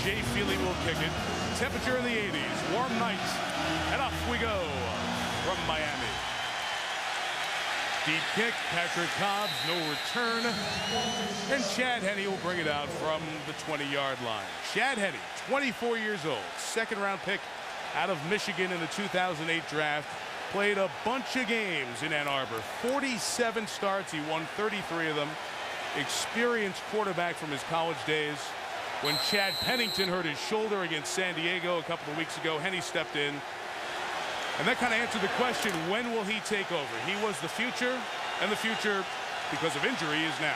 Jay Feely will kick it. Temperature in the 80s, warm nights, and off we go from Miami. Deep kick, Patrick Cobbs, no return. And Chad Henne will bring it out from the 20-yard line. Chad Henne, 24 years old, second-round pick out of Michigan in the 2008 draft. Played a bunch of games in Ann Arbor, 47 starts. He won 33 of them. Experienced quarterback from his college days. When Chad Pennington hurt his shoulder against San Diego a couple of weeks ago, Henne stepped in. And that kind of answered the question, when will he take over? He was the future, and the future, because of injury, is now.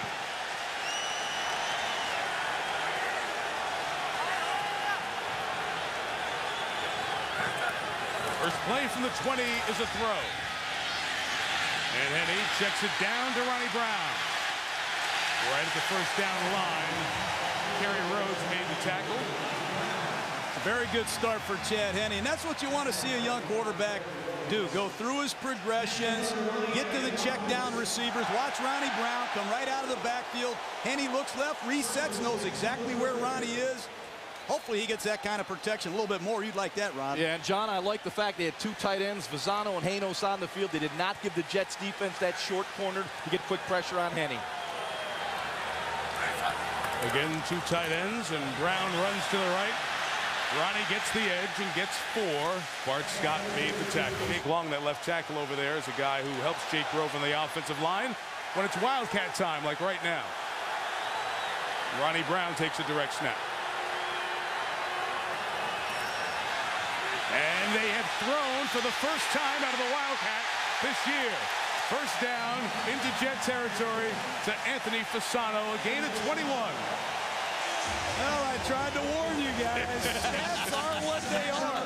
First play from the 20 is a throw. And Henne checks it down to Ronnie Brown. Right at the first down line, Kerry Rhodes made the tackle. A very good start for Chad Henne, and that's what you want to see a young quarterback do. Go through his progressions, get to the check down receivers, watch Ronnie Brown come right out of the backfield. Henne looks left, resets, knows exactly where Ronnie is. Hopefully he gets that kind of protection a little bit more. You'd like that, Ron. Yeah, and John, I like the fact they had two tight ends, Visano and Janos, on the field. They did not give the Jets defense that short corner to get quick pressure on Henne. Again, two tight ends, and Brown runs to the right. Ronnie gets the edge and gets 4. Bart Scott made the tackle. Jake Long, that left tackle over there, is a guy who helps Jake Grove on the offensive line when it's Wildcat time, like right now. Ronnie Brown takes a direct snap. And they have thrown for the first time out of the Wildcat this year. First down into Jet territory to Anthony Fasano, a gain of 21. Well, I tried to warn you guys. Stats are what they are.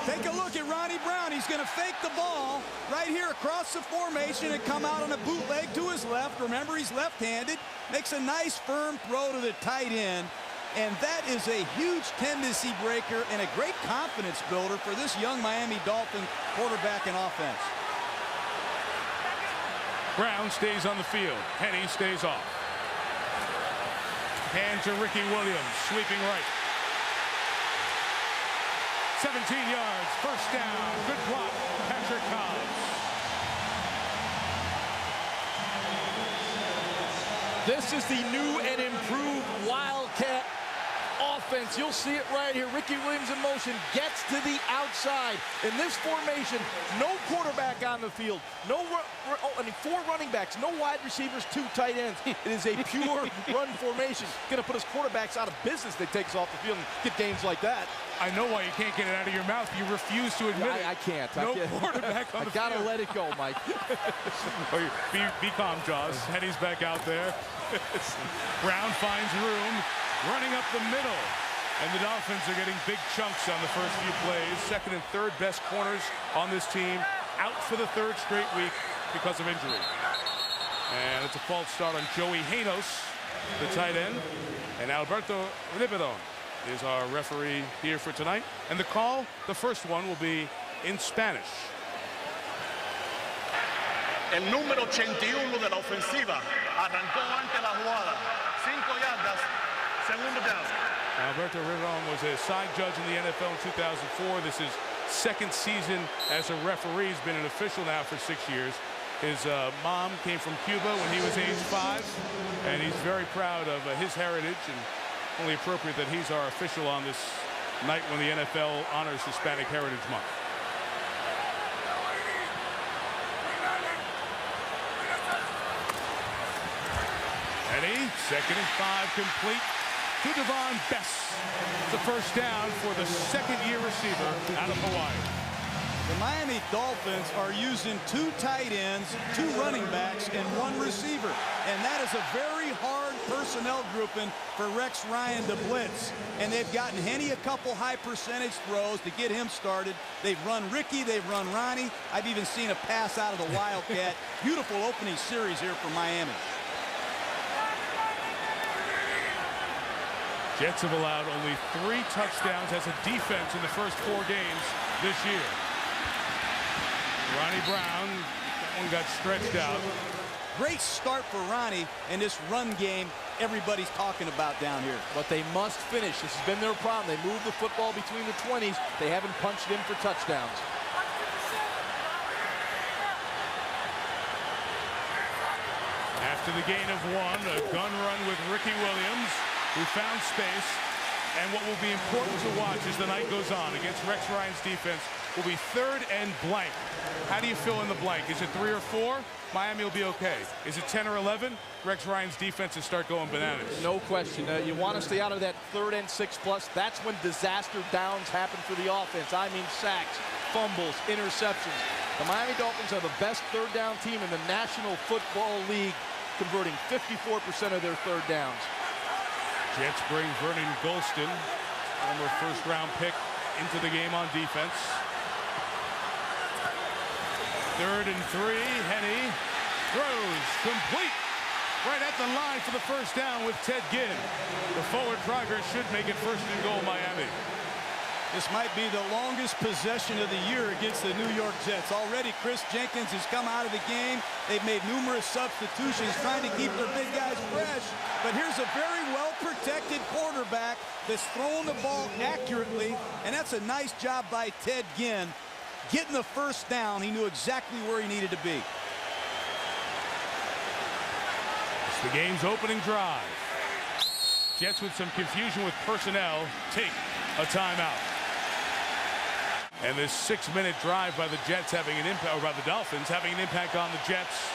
Take a look at Ronnie Brown. He's going to fake the ball right here across the formation and come out on a bootleg to his left. Remember, he's left-handed. Makes a nice firm throw to the tight end. And that is a huge tendency breaker and a great confidence builder for this young Miami Dolphin quarterback and offense. Brown stays on the field. Henne stays off. Hand to Ricky Williams, sweeping right. 17 yards, first down, good block, Patrick Cobbs. This is the new and improved Wildcat offense. You'll see it right here. Ricky Williams in motion, gets to the outside. In this formation, no quarterback on the field. No, 4 running backs, no wide receivers, 2 tight ends. It is a pure run formation. Going to put his quarterbacks out of business that takes off the field and get games like that. I know why you can't get it out of your mouth. You refuse to admit it. I can't. No quarterback on the field. I gotta let it go, Mike. Be calm, Jaws. Henne's back out there. Brown finds room, running up the middle. And the Dolphins are getting big chunks on the first few plays. Second and third best corners on this team out for the 3rd straight week because of injury. And it's a false start on Joey Janos, the tight end. And Alberto Riberon is our referee here for tonight. And the call, the first one, will be in Spanish. El número 81 de la ofensiva arrancó ante la jugada. 5 yardas, segundo down. Alberto Riberon was a side judge in the NFL in 2004. This is 2nd season as a referee. He's been an official now for 6 years. His mom came from Cuba when he was age 5, and he's very proud of his heritage, and only appropriate that he's our official on this night when the NFL honors Hispanic Heritage Month. Henne, 2nd and 5 complete to Devon Bess. The first down for the 2nd-year receiver out of Hawaii. The Miami Dolphins are using 2 tight ends, 2 running backs, and 1 receiver. And that is a very hard personnel grouping for Rex Ryan to blitz. And they've gotten Henne a couple high percentage throws to get him started. They've run Ricky, they've run Ronnie. I've even seen a pass out of the Wildcat. Beautiful opening series here for Miami. Jets have allowed only 3 touchdowns as a defense in the first 4 games this year. Ronnie Brown, that one got stretched out. great start for Ronnie and this run game everybody's talking about down here. But they must finish. This has been their problem. They move the football between the 20s. They haven't punched in for touchdowns. After the gain of 1, a gun run with Ricky Williams, who found space. And what will be important to watch as the night goes on against Rex Ryan's defense will be 3rd and blank. How do you fill in the blank? Is it 3 or 4? Miami will be okay. Is it 10 or 11? Rex Ryan's defenses start going bananas. No question. You want to stay out of that 3rd and 6 plus. That's when disaster downs happen for the offense. I mean sacks, fumbles, interceptions. The Miami Dolphins are the best 3rd down team in the National Football League, converting 54% of their 3rd downs. Jets bring Vernon Golston, former first-round pick, into the game on defense. 3rd and 3. Henne throws complete right at the line for the first down with Ted Ginn. The forward progress should make it 1st and goal Miami. This might be the longest possession of the year against the New York Jets. Already Chris Jenkins has come out of the game. They've made numerous substitutions trying to keep their big guys fresh. But here's a very well-protected quarterback that's throwing the ball accurately, and that's a nice job by Ted Ginn. Getting the first down, he knew exactly where he needed to be. It's the game's opening drive. Jets with some confusion with personnel take a timeout. And this 6-minute drive by the Jets having an impact, or by the Dolphins having an impact on the Jets.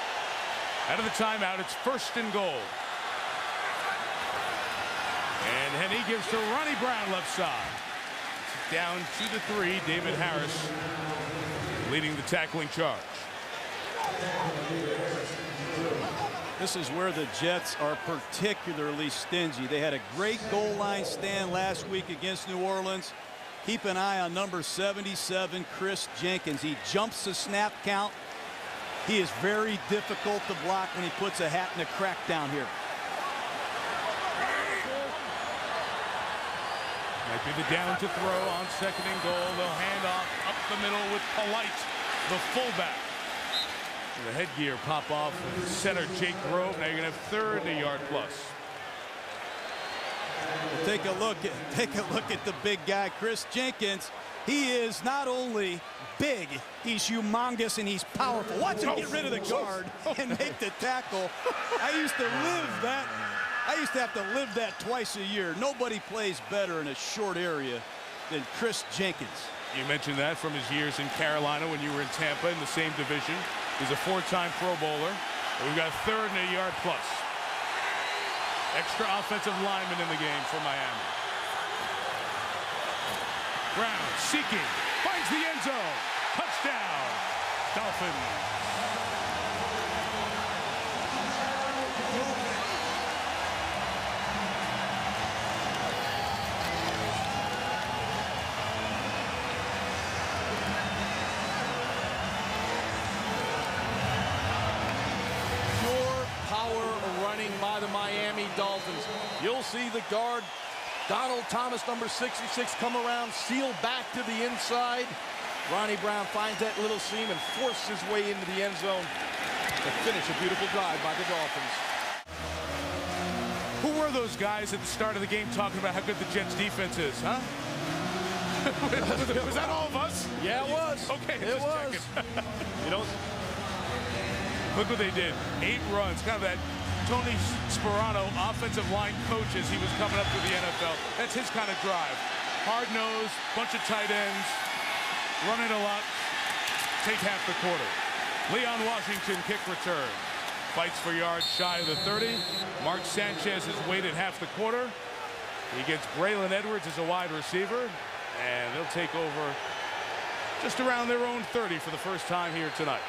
Out of the timeout, it's 1st and goal. And Henne gives to Ronnie Brown left side. Down 2-3, David Harris leading the tackling charge. This is where the Jets are particularly stingy. They had a great goal line stand last week against New Orleans. Keep an eye on number 77, Chris Jenkins. He jumps the snap count. He is very difficult to block when he puts a hat in the crack down here. Might be the down to throw on 2nd and goal. They'll hand off up the middle with Polite, the fullback. The headgear pop off with center Jake Grove. Now you're going to have 3rd and a yard plus. Well, take a look at the big guy, Chris Jenkins. He is not only big, he's humongous and he's powerful. Watch him get rid of the guard and make the tackle. I used to have to live that twice a year. Nobody plays better in a short area than Chris Jenkins. You mentioned that from his years in Carolina when you were in Tampa in the same division. He's a 4-time Pro Bowler. And we've got 3rd and a yard plus. Extra offensive lineman in the game for Miami. Brown seeking, finds the end zone. Touchdown, Dolphins. By the Miami Dolphins. You'll see the guard, Donald Thomas, number 66, come around, seal back to the inside. Ronnie Brown finds that little seam and forces his way into the end zone to finish a beautiful drive by the Dolphins. Who were those guys at the start of the game talking about how good the Jets defense is, huh? Was that all of us? Yeah, it was. Okay, it was. You know, look what they did. 8 runs, kind of that Tony Sperano, offensive line coach, as he was coming up through the NFL. That's his kind of drive. Hard-nosed, bunch of tight ends, running a lot, take half the quarter. Leon Washington, kick return. Fights for yards shy of the 30. Mark Sanchez has waited half the quarter. He gets Braylon Edwards as a wide receiver, and they'll take over just around their own 30 for the first time here tonight.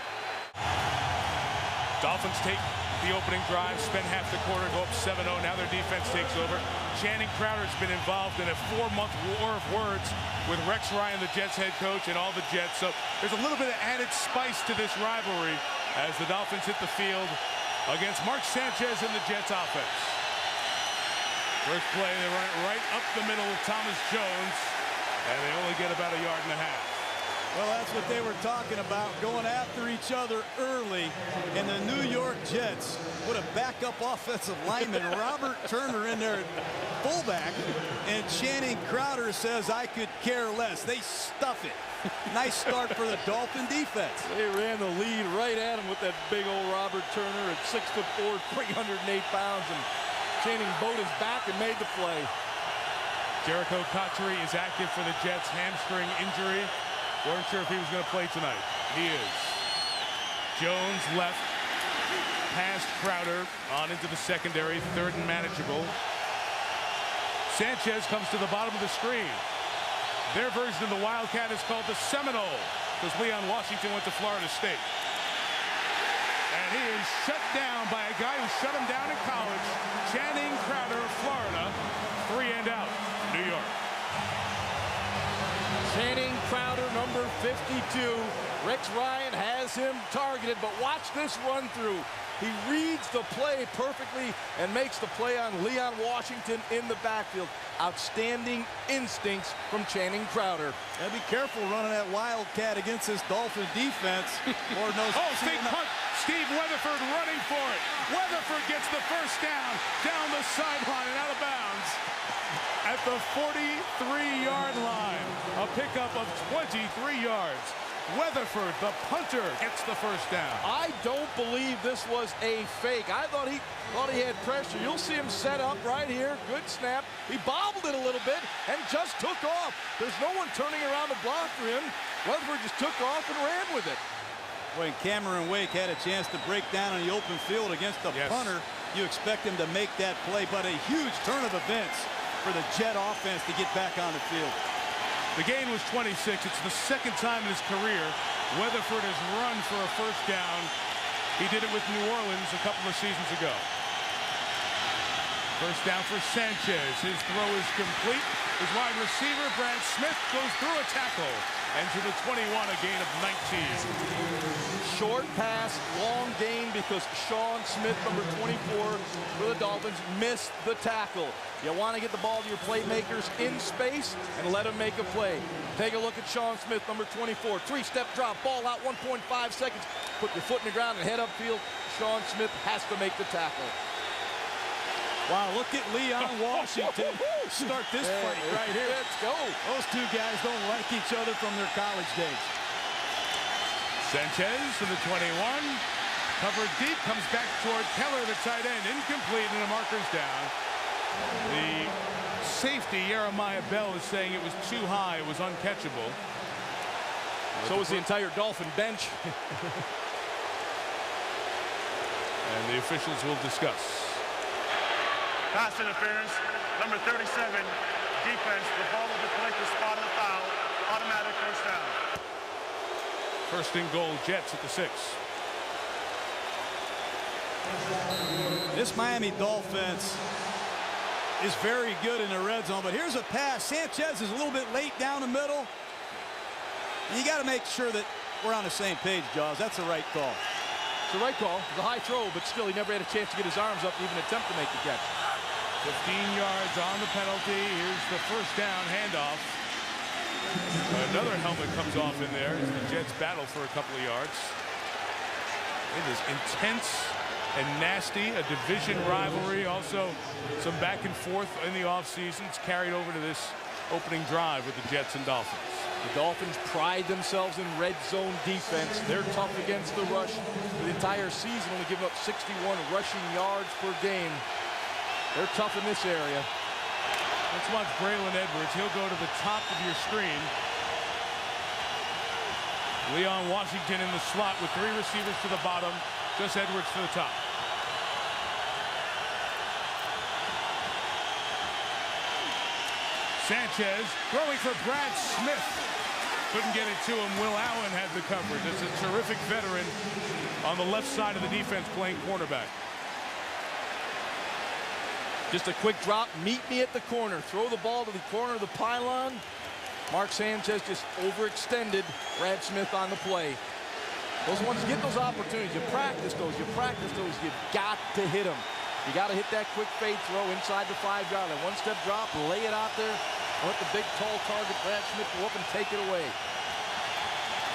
Dolphins take the opening drive, spend half the quarter, go up 7-0. Now their defense takes over. Channing Crowder's been involved in a 4-month war of words with Rex Ryan, the Jets head coach, and all the Jets. So there's a little bit of added spice to this rivalry as the Dolphins hit the field against Mark Sanchez and the Jets offense. First play, they run it right up the middle of Thomas Jones, and they only get about 1.5 yards. Well, that's what they were talking about, going after each other early. And the New York Jets put a backup offensive lineman, Robert Turner, in there at fullback. And Channing Crowder says, I could care less. They stuff it. Nice start for the Dolphin defense. They ran the lead right at him with that big old Robert Turner at 6'4", 308 pounds. And Channing bowed his back and made the play. Jericho Cotchery is active for the Jets, hamstring injury. Weren't sure if he was going to play tonight. He is. Jones left, past Crowder, on into the secondary, third and manageable. Sanchez comes to the bottom of the screen. Their version of the Wildcat is called the Seminole, because Leon Washington went to Florida State. And he is shut down by a guy who shut him down in college, Channing Crowder of Florida. 3 and out, New York. Channing Crowder, number 52. Rex Ryan has him targeted, but watch this run through. He reads the play perfectly and makes the play on Leon Washington in the backfield. Outstanding instincts from Channing Crowder. And be careful running that Wildcat against this Dolphin defense. Lord knows. Oh, fake punt. Steve Weatherford running for it. Weatherford gets the first down the sideline and out of bounds at the 43-yard line. A pickup of 23 yards. Weatherford, the punter, gets the first down. I don't believe this was a fake. I thought he had pressure. You'll see him set up right here. Good snap. He bobbled it a little bit and just took off. There's no one turning around to block for him. Weatherford just took off and ran with it. When Cameron Wake had a chance to break down on the open field against the punter, you expect him to make that play, but a huge turn of events for the Jet offense to get back on the field. The gain was 26. It's the second time in his career Weatherford has run for a first down. He did it with New Orleans a couple of seasons ago. First down for Sanchez. His throw is complete. His wide receiver, Brad Smith, goes through a tackle. And to the 21, a gain of 19. Short pass, long gain because Sean Smith, number 24 for the Dolphins, missed the tackle. You want to get the ball to your playmakers in space and let them make a play. Take a look at Sean Smith, number 24. 3-step drop, ball out 1.5 seconds. Put your foot in the ground and head upfield. Sean Smith has to make the tackle. Wow, look at Leon Washington start this fight right here. Let's go. Those two guys don't like each other from their college days. Sanchez to the 21. Covered deep, comes back toward Keller, the tight end. Incomplete, and the marker's down. The safety, Jeremiah Bell, is saying it was too high. It was uncatchable. So was the entire Dolphin bench. And the officials will discuss. Pass interference, number 37, defense. The ball will deflect the spot of the foul. Automatic first down. First and goal, Jets at the 6. This Miami Dolphins is very good in the red zone, but here's a pass. Sanchez is a little bit late down the middle. You got to make sure that we're on the same page, Jaws. That's the right call. It's the right call. It's a high throw, but still he never had a chance to get his arms up to even attempt to make the catch. 15 yards on the penalty. Here's the first down handoff. Another helmet comes off in there as the Jets battle for a couple of yards. It is intense and nasty. A division rivalry. Also some back and forth in the offseason. It's carried over to this opening drive with the Jets and Dolphins. The Dolphins pride themselves in red zone defense. They're tough against the rush. For the entire season, only giving up 61 rushing yards per game. They're tough in this area. Let's watch Braylon Edwards. He'll go to the top of your screen. Leon Washington in the slot with 3 receivers to the bottom. Just Edwards to the top. Sanchez throwing for Brad Smith. Couldn't get it to him. Will Allen had the coverage. It's a terrific veteran on the left side of the defense playing quarterback. Just a quick drop. Meet me at the corner. Throw the ball to the corner of the pylon. Mark Sanchez just overextended Brad Smith on the play. Those ones get those opportunities. You practice those. You practice those. You've got to hit them. You got to hit that quick fade throw inside the 5-yard line. 1-step drop, lay it out there, and let the big, tall target Brad Smith go up and take it away.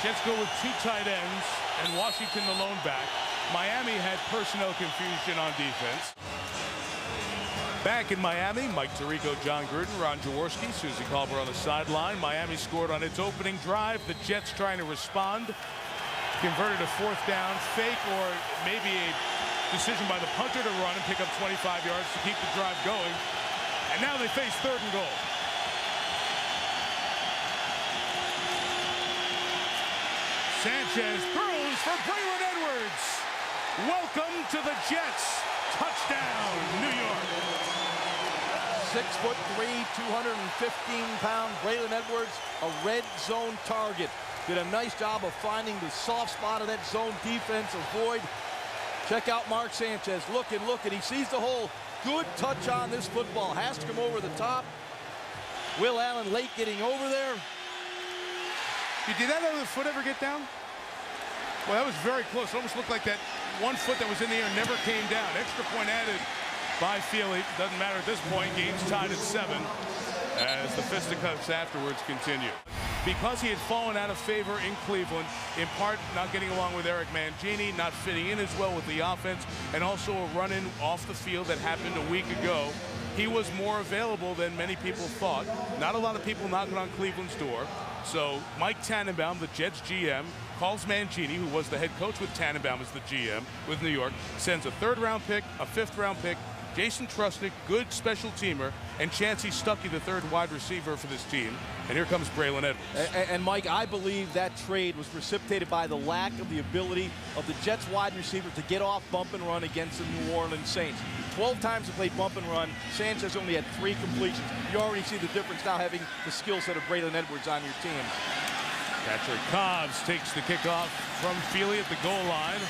Jets go with 2 tight ends and Washington the lone back. Miami had personnel confusion on defense. Back in Miami, Mike Tirico, John Gruden, Ron Jaworski, Susie Culver on the sideline. Miami scored on its opening drive. The Jets trying to respond. Converted a 4th down fake, or maybe a decision by the punter to run and pick up 25 yards to keep the drive going. And now they face 3rd and goal. Sanchez throws for Braylon Edwards. Welcome to the Jets. Touchdown, New York. 6'3", 215-pound Braylon Edwards, a red zone target. Did a nice job of finding the soft spot of that zone defensive void. Check out Mark Sanchez. Looking. He sees the hole. Good touch on this football. Has to come over the top. Will Allen late getting over there. Did that other foot ever get down? Well, that was very close. It almost looked like that one foot that was in the air never came down. Extra point added by Feely. Doesn't matter at this point. Game's tied at 7 as the fisticuffs afterwards continue. Because he had fallen out of favor in Cleveland, in part not getting along with Eric Mangini, not fitting in as well with the offense, and also a run-in off the field that happened a week ago, he was more available than many people thought. Not a lot of people knocking on Cleveland's door. So Mike Tannenbaum, the Jets GM, calls Mangini, who was the head coach with Tannenbaum as the GM with New York, sends a 3rd-round pick, a 5th-round pick, Jason Trusnick, good special teamer, and Chancey Stuckey, the 3rd wide receiver for this team. And here comes Braylon Edwards. And Mike, I believe that trade was precipitated by the lack of the ability of the Jets wide receiver to get off bump and run against the New Orleans Saints. 12 times to play bump and run. Sanchez only had 3 completions. You already see the difference now having the skill set of Braylon Edwards on your team. Catcher Cobbs takes the kickoff from Feely at the goal line.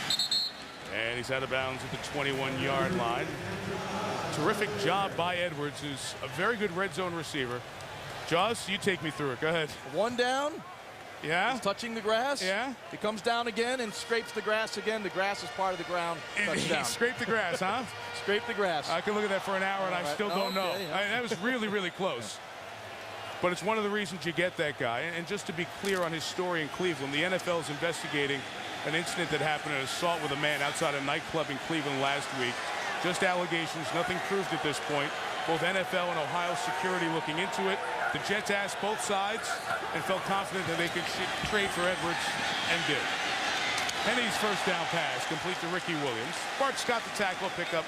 And he's out of bounds at the 21-yard line. Terrific job by Edwards, who's a very good red zone receiver. Jaws, you take me through it. Go ahead. 1 down. Yeah. He's touching the grass. Yeah. He comes down again and scrapes the grass again. The grass is part of the ground. Touchdown. He scraped the grass, huh? Scraped the grass. I can look at that for an hour and I still don't know. Yeah. That was really, really close. But it's one of the reasons you get that guy. And just to be clear on his story in Cleveland, the NFL is investigating an incident that happened, an assault with a man outside a nightclub in Cleveland last week. Just allegations, nothing proved at this point. Both NFL and Ohio security looking into it. The Jets asked both sides and felt confident that they could trade for Edwards, and did. Henny's 1st down pass complete to Ricky Williams. Bart Scott, the tackle, pickup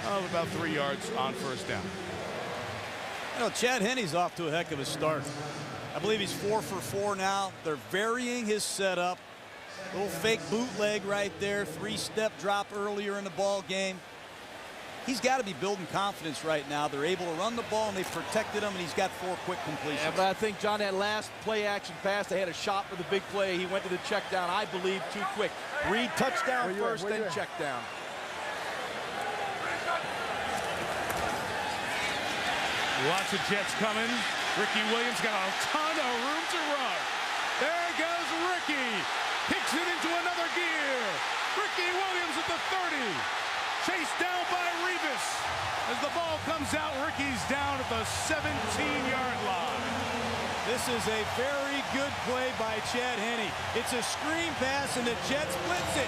of about 3 yards on 1st down. You know, Chad Henne's off to a heck of a start. I believe he's 4 for 4 now. They're varying his setup. Little fake bootleg right there. 3-step drop earlier in the ball game. He's got to be building confidence right now. They're able to run the ball, and they've protected him, and he's got 4 quick completions. Yeah, but I think, John, that last play-action pass, they had a shot for the big play. He went to the check down, I believe, too quick. Reed touchdown first, then check down. Lots of Jets coming. Ricky Williams got a ton of room to run. There goes Ricky. Kicks it into another gear. Ricky Williams at the 30. Chased down by Revis. As the ball comes out, Ricky's down at the 17-yard line. This is a very good play by Chad Henne. It's a screen pass, and the Jets blitz it.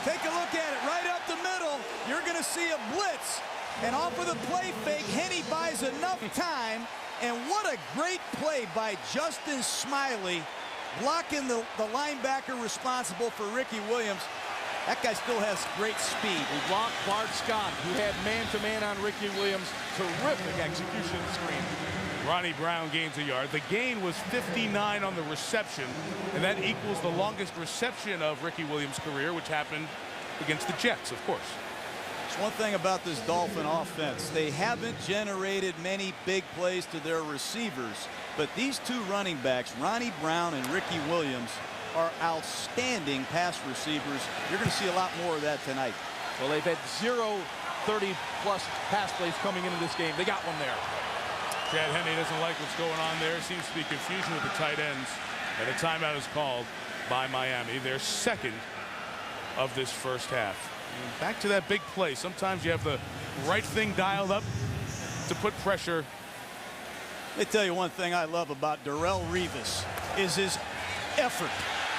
Take a look at it. Right up the middle, you're going to see a blitz. And off of the play fake, Henne buys enough time. And what a great play by Justin Smiley, blocking the linebacker responsible for Ricky Williams. That guy still has great speed. He blocked Bart Scott, who had man-to-man on Ricky Williams. Terrific execution of the screen. Ronnie Brown gains a yard. The gain was 59 on the reception, and that equals the longest reception of Ricky Williams' career, which happened against the Jets, of course. It's one thing about this Dolphin offense. They haven't generated many big plays to their receivers, but these 2 running backs, Ronnie Brown and Ricky Williams, are outstanding pass receivers. You're going to see a lot more of that tonight. Well, they've had 0 30-plus pass plays coming into this game. They got one there. Chad Henne doesn't like what's going on there. Seems to be confusion with the tight ends. And a timeout is called by Miami, their 2nd of this first half. And back to that big play. Sometimes you have the right thing dialed up to put pressure Let me tell you one thing I love about Darrelle Revis is his effort.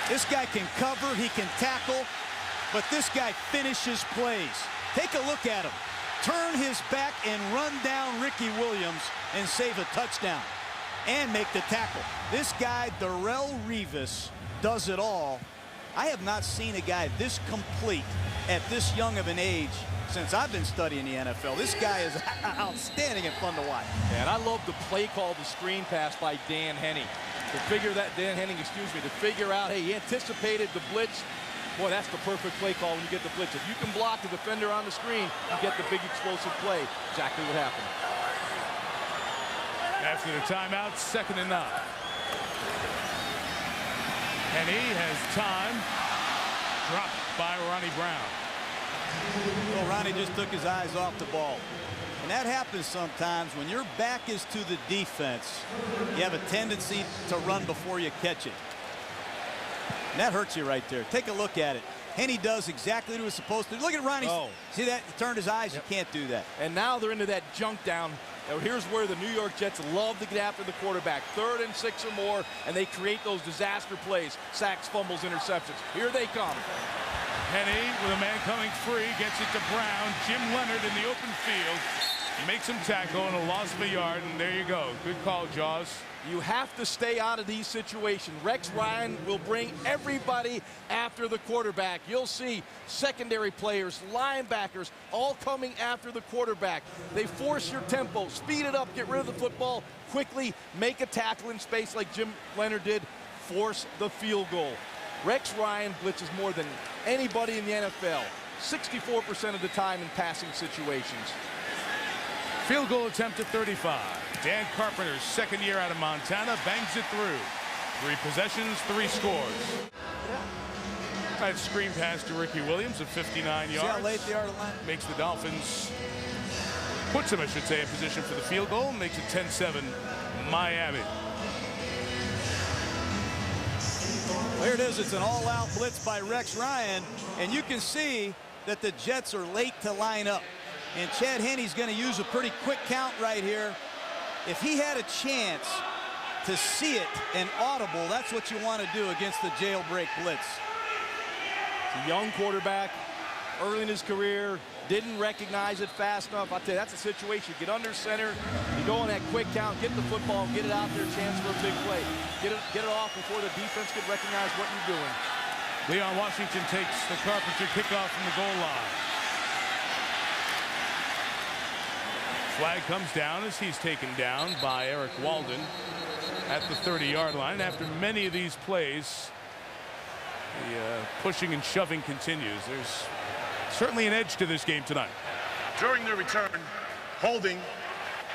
This guy can cover, he can tackle, but this guy finishes plays. Take a look at him. Turn his back and run down Ricky Williams and save a touchdown and make the tackle. This guy, Darrelle Revis, does it all. I have not seen a guy this complete at this young of an age since I've been studying the NFL. This guy is outstanding and fun to watch. And I love the play call, the screen pass by Dan Henning. To figure out, hey, he anticipated the blitz. Boy, that's the perfect play call when you get the blitz. If you can block the defender on the screen, you get the big explosive play. Exactly what happened. After the timeout, 2nd and 9. Henny has time. Dropped by Ronnie Brown. Well, Ronnie just took his eyes off the ball. And that happens sometimes when your back is to the defense. You have a tendency to run before you catch it. And that hurts you right there. Take a look at it. Henny does exactly what he was supposed to. Look at Ronnie. Oh. See that? He turned his eyes. Yep. You can't do that. And now they're into that junk down. Now here's where the New York Jets love to get after the quarterback. 3rd and 6 or more, and they create those disaster plays. Sacks, fumbles, interceptions. Here they come. Henny with a man coming free, gets it to Brown. Jim Leonard in the open field. He makes him tackle and a loss of a yard, and there you go. Good call, Jaws. You have to stay out of these situations. Rex Ryan will bring everybody after the quarterback. You'll see secondary players, linebackers, all coming after the quarterback. They force your tempo, speed it up, get rid of the football quickly, make a tackle in space like Jim Leonard did, force the field goal. Rex Ryan blitzes more than anybody in the NFL, 64% of the time in passing situations. Field goal attempt at 35. Dan Carpenter's 2nd year out of Montana bangs it through. 3 possessions, 3 scores. That screen pass to Ricky Williams at 59 yards. See how late they are to line? Makes the Dolphins, puts them, I should say, in position for the field goal. Makes it 10-7 Miami. There it is. It's an all-out blitz by Rex Ryan. And you can see that the Jets are late to line up. And Chad Henne's going to use a pretty quick count right here. If he had a chance to see it and audible, that's what you want to do against the jailbreak blitz. A young quarterback, early in his career, didn't recognize it fast enough. I'll tell you, that's a situation. Get under center, you go on that quick count, get the football, get it out there, chance for a big play. Get it off before the defense can recognize what you're doing. Leon Washington takes the Carpenter kickoff from the goal line. Flag comes down as he's taken down by Eric Walden at the 30-yard line. After many of these plays, the pushing and shoving continues. There's certainly an edge to this game tonight. During the return, holding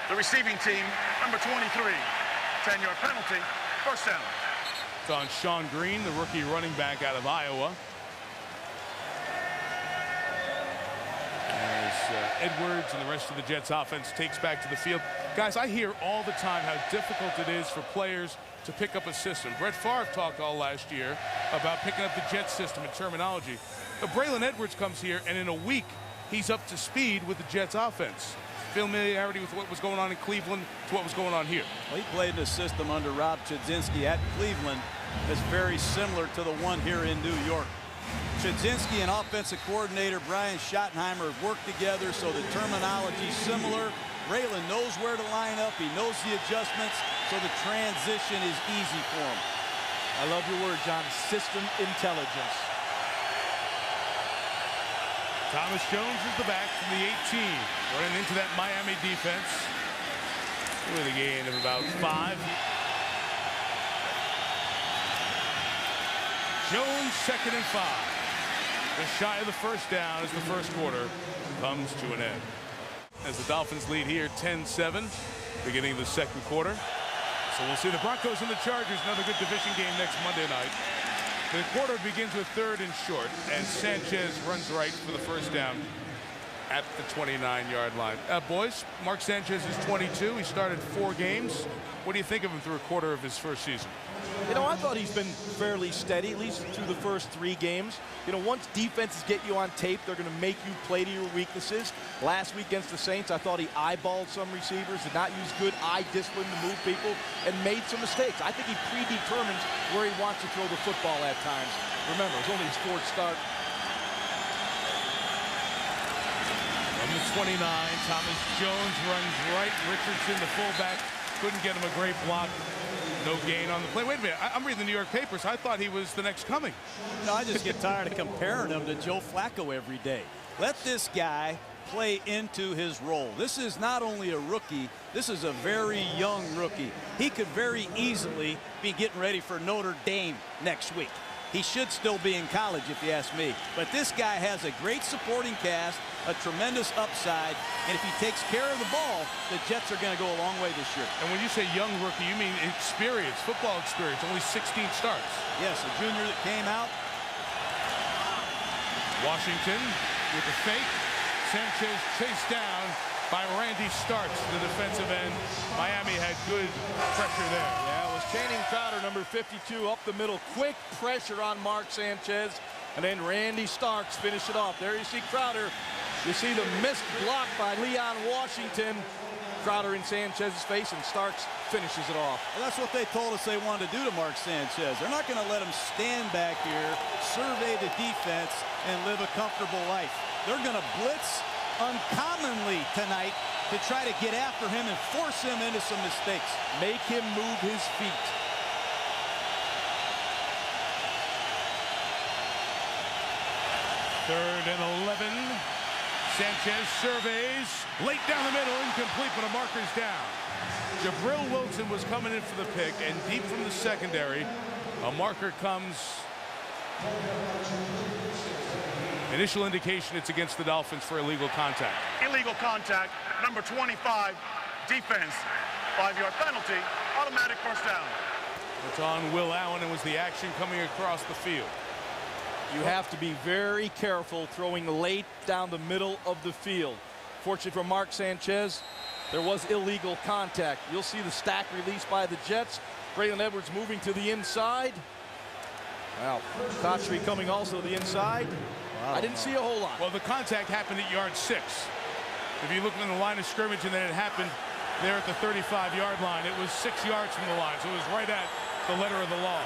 the receiving team, number 23. 10-yard penalty, 1st down. It's on Sean Green, the rookie running back out of Iowa. Edwards and the rest of the Jets offense takes back to the field. Guys, I hear all the time how difficult it is for players to pick up a system. Brett Favre talked all last year about picking up the Jets system and terminology. But Braylon Edwards comes here, and in a week, he's up to speed with the Jets offense. Familiarity with what was going on in Cleveland to what was going on here. Well, he played in a system under Rob Chudzinski at Cleveland that's very similar to the one here in New York. Chudzinski and offensive coordinator Brian Schottenheimer have worked together, so the terminology is similar. Braylon knows where to line up. He knows the adjustments, so the transition is easy for him. I love your word, John. System intelligence. Thomas Jones is the back from the 18, running into that Miami defense with a gain of about 5. Jones 2nd and 5. Just shy of the 1st down as the 1st quarter comes to an end. As the Dolphins lead here 10-7, beginning of the 2nd quarter. So we'll see the Broncos and the Chargers, another good division game next Monday night. The quarter begins with 3rd and short, and Sanchez runs right for the 1st down at the 29-yard line. Boys, Mark Sanchez is 22. He started 4 games. What do you think of him through a quarter of his 1st season? You know, I thought he's been fairly steady, at least through the first 3 games. You know, once defenses get you on tape, they're going to make you play to your weaknesses. Last week against the Saints, I thought he eyeballed some receivers, did not use good eye discipline to move people, and made some mistakes. I think he predetermines where he wants to throw the football at times. Remember, it's only his 4th start. From the 29, Thomas Jones runs right. Richardson, the fullback, couldn't get him a great block. No gain on the play. Wait a minute, I'm reading the New York papers. I thought he was the next coming. No, I just get tired of comparing him to Joe Flacco every day. Let this guy play into his role. This is not only a rookie, this is a very young rookie. He could very easily be getting ready for Notre Dame next week. He should still be in college, if you ask me. But this guy has a great supporting cast, a tremendous upside, and if he takes care of the ball, the Jets are going to go a long way this year. And when you say young rookie, you mean experience, football experience, only 16 starts. Yes, a junior that came out. Washington with the fake. Sanchez chased down by Randy Starks, the defensive end. Miami had good pressure there. Yeah, it was Channing Crowder, number 52, up the middle. Quick pressure on Mark Sanchez. And then Randy Starks finished it off. There you see Crowder. You see the missed block by Leon Washington. Crowder in Sanchez's face, and Starks finishes it off. Well, that's what they told us they wanted to do to Mark Sanchez. They're not going to let him stand back here, survey the defense, and live a comfortable life. They're going to blitz uncommonly tonight to try to get after him and force him into some mistakes. Make him move his feet. Third and 11. Sanchez surveys. Late down the middle, incomplete, but a marker's down. Jabril Wilson was coming in for the pick, and deep from the secondary, a marker comes. Initial indication it's against the Dolphins for illegal contact. Illegal contact, number 25, defense, 5-yard penalty, automatic first down. It's on Will Allen, and was the action coming across the field. You have to be very careful throwing late down the middle of the field. Fortunately for Mark Sanchez, there was illegal contact. You'll see the stack released by the Jets. Braylon Edwards moving to the inside. Wow, Kotchery coming also to the inside. Wow. I didn't see a whole lot. Well, the contact happened at yard 6. If you look in the line of scrimmage, and then it happened there at the 35-yard line, it was 6 yards from the line, so it was right at the letter of the law.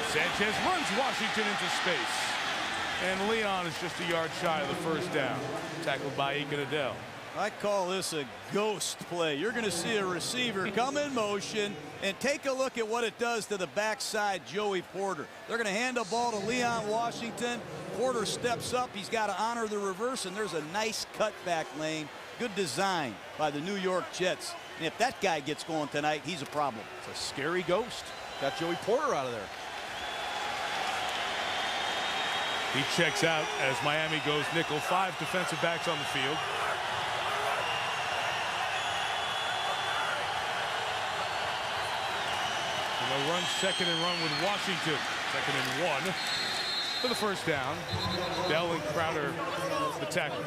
Sanchez runs Washington into space. And Leon is just a yard shy of the first down. Tackled by Iguodala. I call this a ghost play. You're going to see a receiver come in motion and take a look at what it does to the backside, Joey Porter. They're going to hand the ball to Leon Washington. Porter steps up. He's got to honor the reverse, and there's a nice cutback lane. Good design by the New York Jets. And if that guy gets going tonight, he's a problem. It's a scary ghost. Got Joey Porter out of there. He checks out as Miami goes nickel. 5 defensive backs on the field. And they'll run second and run with Washington. 2nd and 1 for the first down. Dell and Crowder the tackle.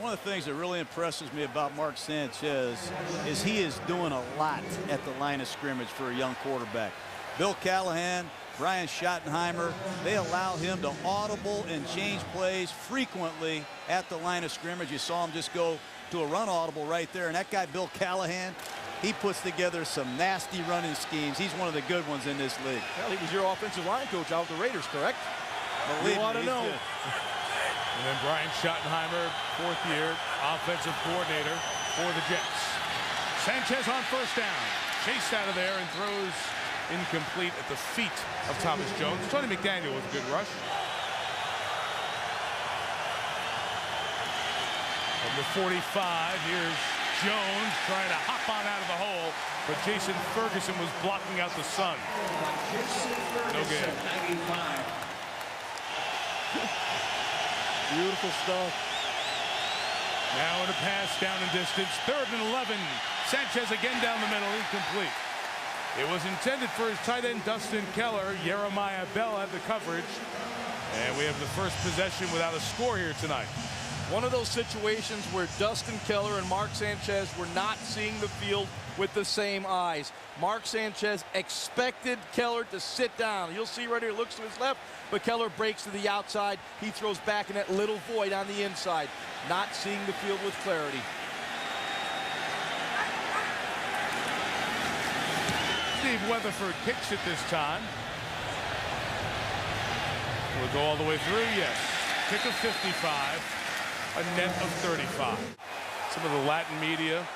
One of the things that really impresses me about Mark Sanchez is he is doing a lot at the line of scrimmage for a young quarterback. Bill Callahan, Brian Schottenheimer, they allow him to audible and change plays frequently at the line of scrimmage. You saw him just go to a run audible right there. And that guy, Bill Callahan, he puts together some nasty running schemes. He's one of the good ones in this league. Well, he was your offensive line coach out with the Raiders, correct? Believe you ought to me, know. And then Brian Schottenheimer, 4th year offensive coordinator for the Jets. Sanchez on first down. Chased out of there and throws incomplete at the feet of Thomas Jones. Tony McDaniel with a good rush. From the 45, here's Jones trying to hop on out of the hole, but Jason Ferguson was blocking out the sun. No good. Beautiful stuff. Now in a pass down and distance. 3rd and 11. Sanchez again down the middle, incomplete. It was intended for his tight end, Dustin Keller. Jeremiah Bell had the coverage. And we have the first possession without a score here tonight. One of those situations where Dustin Keller and Mark Sanchez were not seeing the field with the same eyes. Mark Sanchez expected Keller to sit down. You'll see right here, looks to his left, but Keller breaks to the outside. He throws back in that little void on the inside. Not seeing the field with clarity. Steve Weatherford kicks it this time. Will go all the way through, yes. Kick of 55, a net of 35. Some of the Latin media,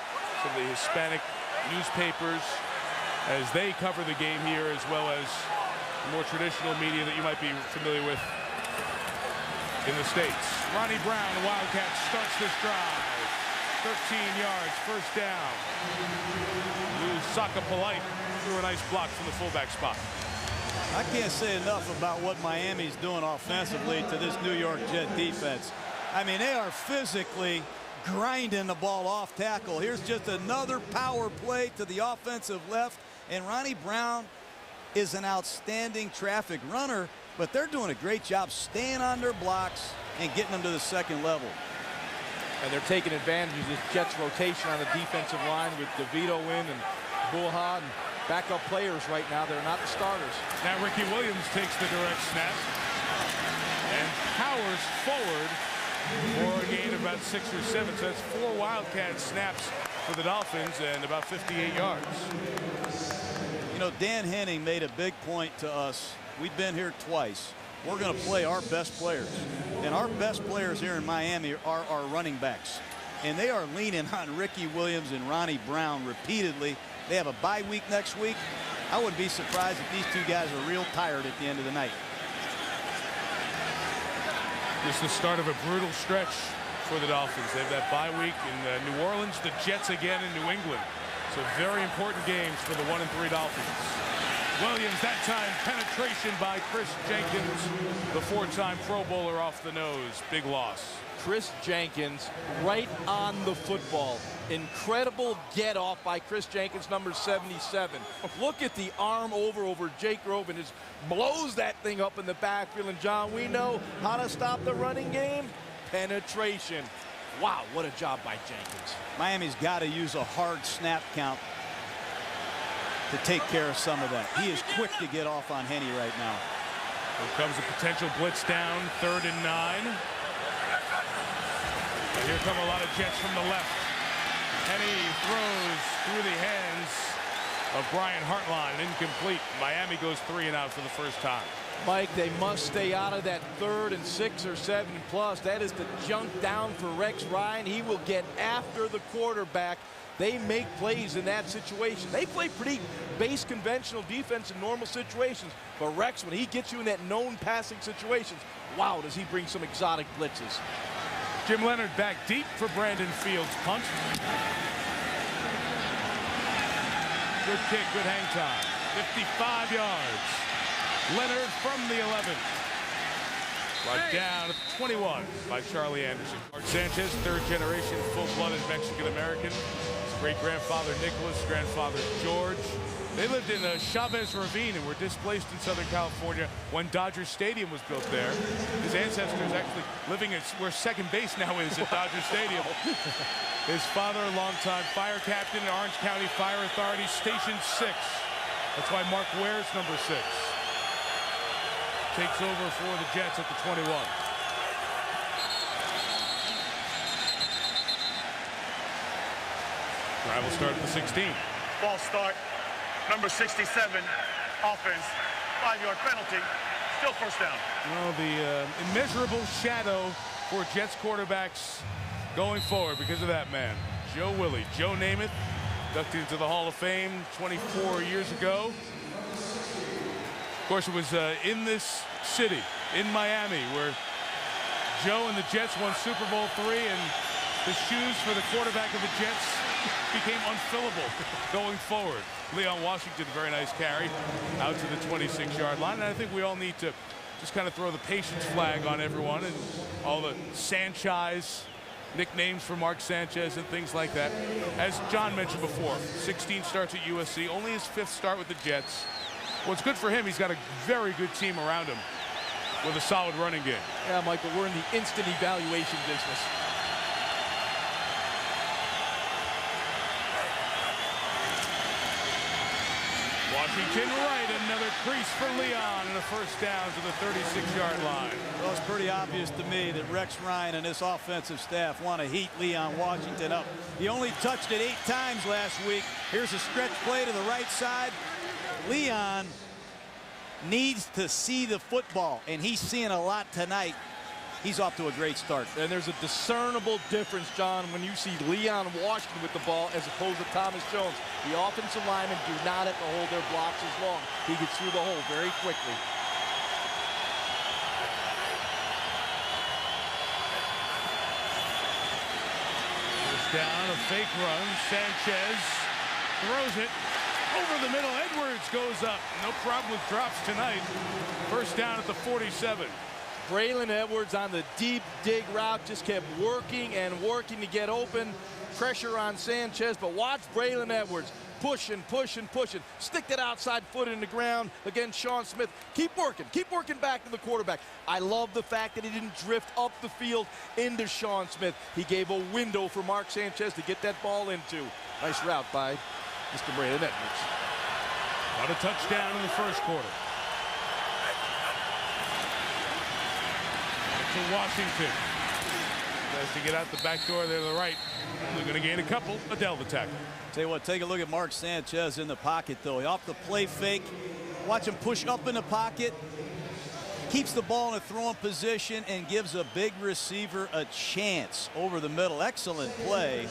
some of the Hispanic newspapers, as they cover the game here, as well as the more traditional media that you might be familiar with in the States. Ronnie Brown, the Wildcat, starts this drive. 13 yards, first down. Lou Saka Polite threw a nice block from the fullback spot. I can't say enough about what Miami's doing offensively to this New York Jet defense. I mean, they are physically grinding the ball off tackle. Here's just another power play to the offensive left, and Ronnie Brown is an outstanding traffic runner, but they're doing a great job staying on their blocks and getting them to the second level. And they're taking advantage of this Jets rotation on the defensive line with DeVito in and Bulha and backup players right now. They're not the starters. Now Ricky Williams takes the direct snap and powers forward for a gain of about 6 or 7. So that's 4 Wildcat snaps for the Dolphins and about 58 yards. You know, Dan Henning made a big point to us. We've been here twice. We're going to play our best players. And our best players here in Miami are our running backs. And they are leaning on Ricky Williams and Ronnie Brown repeatedly. They have a bye week next week. I wouldn't be surprised if these two guys are real tired at the end of the night. This is the start of a brutal stretch for the Dolphins. They have that bye week in New Orleans, the Jets again in New England. So very important games for the 1-3 Dolphins. Williams, that time penetration by Chris Jenkins, the 4-time Pro Bowler, off the nose. Big loss. Chris Jenkins right on the football. Incredible get off by Chris Jenkins, number 77. Look at the arm over Jake Grove and just blows that thing up in the backfield. And John, we know how to stop the running game. Penetration. Wow, what a job by Jenkins. Miami's got to use a hard snap count to take care of some of that. He is quick to get off on Henny right now. Here comes a potential blitz down, 3rd and 9. And here come a lot of Jets from the left. Henny throws through the hands of Brian Hartline, incomplete. Miami goes 3 and out for the first time. Mike, they must stay out of that 3rd and 6 or 7 plus. That is the junk down for Rex Ryan. He will get after the quarterback. They make plays in that situation. They play pretty base conventional defense in normal situations. But Rex, when he gets you in that known passing situations, wow, does he bring some exotic blitzes. Jim Leonard back deep for Brandon Fields' punt. Good kick, good hang time. 55 yards. Leonard from the 11. Right down at 21 by Charlie Anderson. Mark Sanchez, 3rd generation full-blooded Mexican-American. His great-grandfather Nicholas, grandfather George. They lived in Chavez Ravine and were displaced in Southern California when Dodger Stadium was built there. His ancestors actually living at where second base now is at Dodger Stadium. His father, a longtime fire captain in Orange County Fire Authority, Station 6. That's why Mark wears number 6. Takes over for the Jets at the 21. Drive will start at the 16. False start. Number 67, offense, 5-yard penalty, still first down. Well, the immeasurable shadow for Jets quarterbacks going forward because of that man, Joe Willie. Joe Namath, inducted into the Hall of Fame 24 years ago. Of course, it was in this city, in Miami, where Joe and the Jets won Super Bowl III, and the shoes for the quarterback of the Jets became unfillable going forward. Leon Washington, very nice carry out to the 26-yard line. And I think we all need to just kind of throw the patience flag on everyone and all the Sanchez nicknames for Mark Sanchez and things like that. As John mentioned before, 16 starts at USC, only his 5th start with the Jets. Well, it's good for him. He's got a very good team around him with a solid running game. Yeah, Michael, we're in the instant evaluation business. Washington right, another crease for Leon and a first down to the 36-yard line. Well, it's pretty obvious to me that Rex Ryan and this offensive staff want to heat Leon Washington up. He only touched it 8 times last week. Here's a stretch play to the right side. Leon needs to see the football, and he's seeing a lot tonight. He's off to a great start. And there's a discernible difference, John, when you see Leon Washington with the ball as opposed to Thomas Jones. The offensive linemen do not have to hold their blocks as long. He gets through the hole very quickly. First down, a fake run. Sanchez throws it over the middle. Edwards goes up. No problem with drops tonight. First down at the 47. Braylon Edwards on the deep dig route just kept working and working to get open. Pressure on Sanchez, but watch Braylon Edwards pushing, pushing, pushing. Stick that outside foot in the ground against Sean Smith. Keep working back to the quarterback. I love the fact that he didn't drift up the field into Sean Smith. He gave a window for Mark Sanchez to get that ball into. Nice route by Mr. Braylon Edwards. Got a touchdown in the first quarter. To Washington. Tries to get out the back door there to the right. They're going to gain a couple. Adele the tackle. Tell you what, take a look at Mark Sanchez in the pocket, though. Off the play fake. Watch him push up in the pocket. Keeps the ball in a throwing position and gives a big receiver a chance over the middle. Excellent play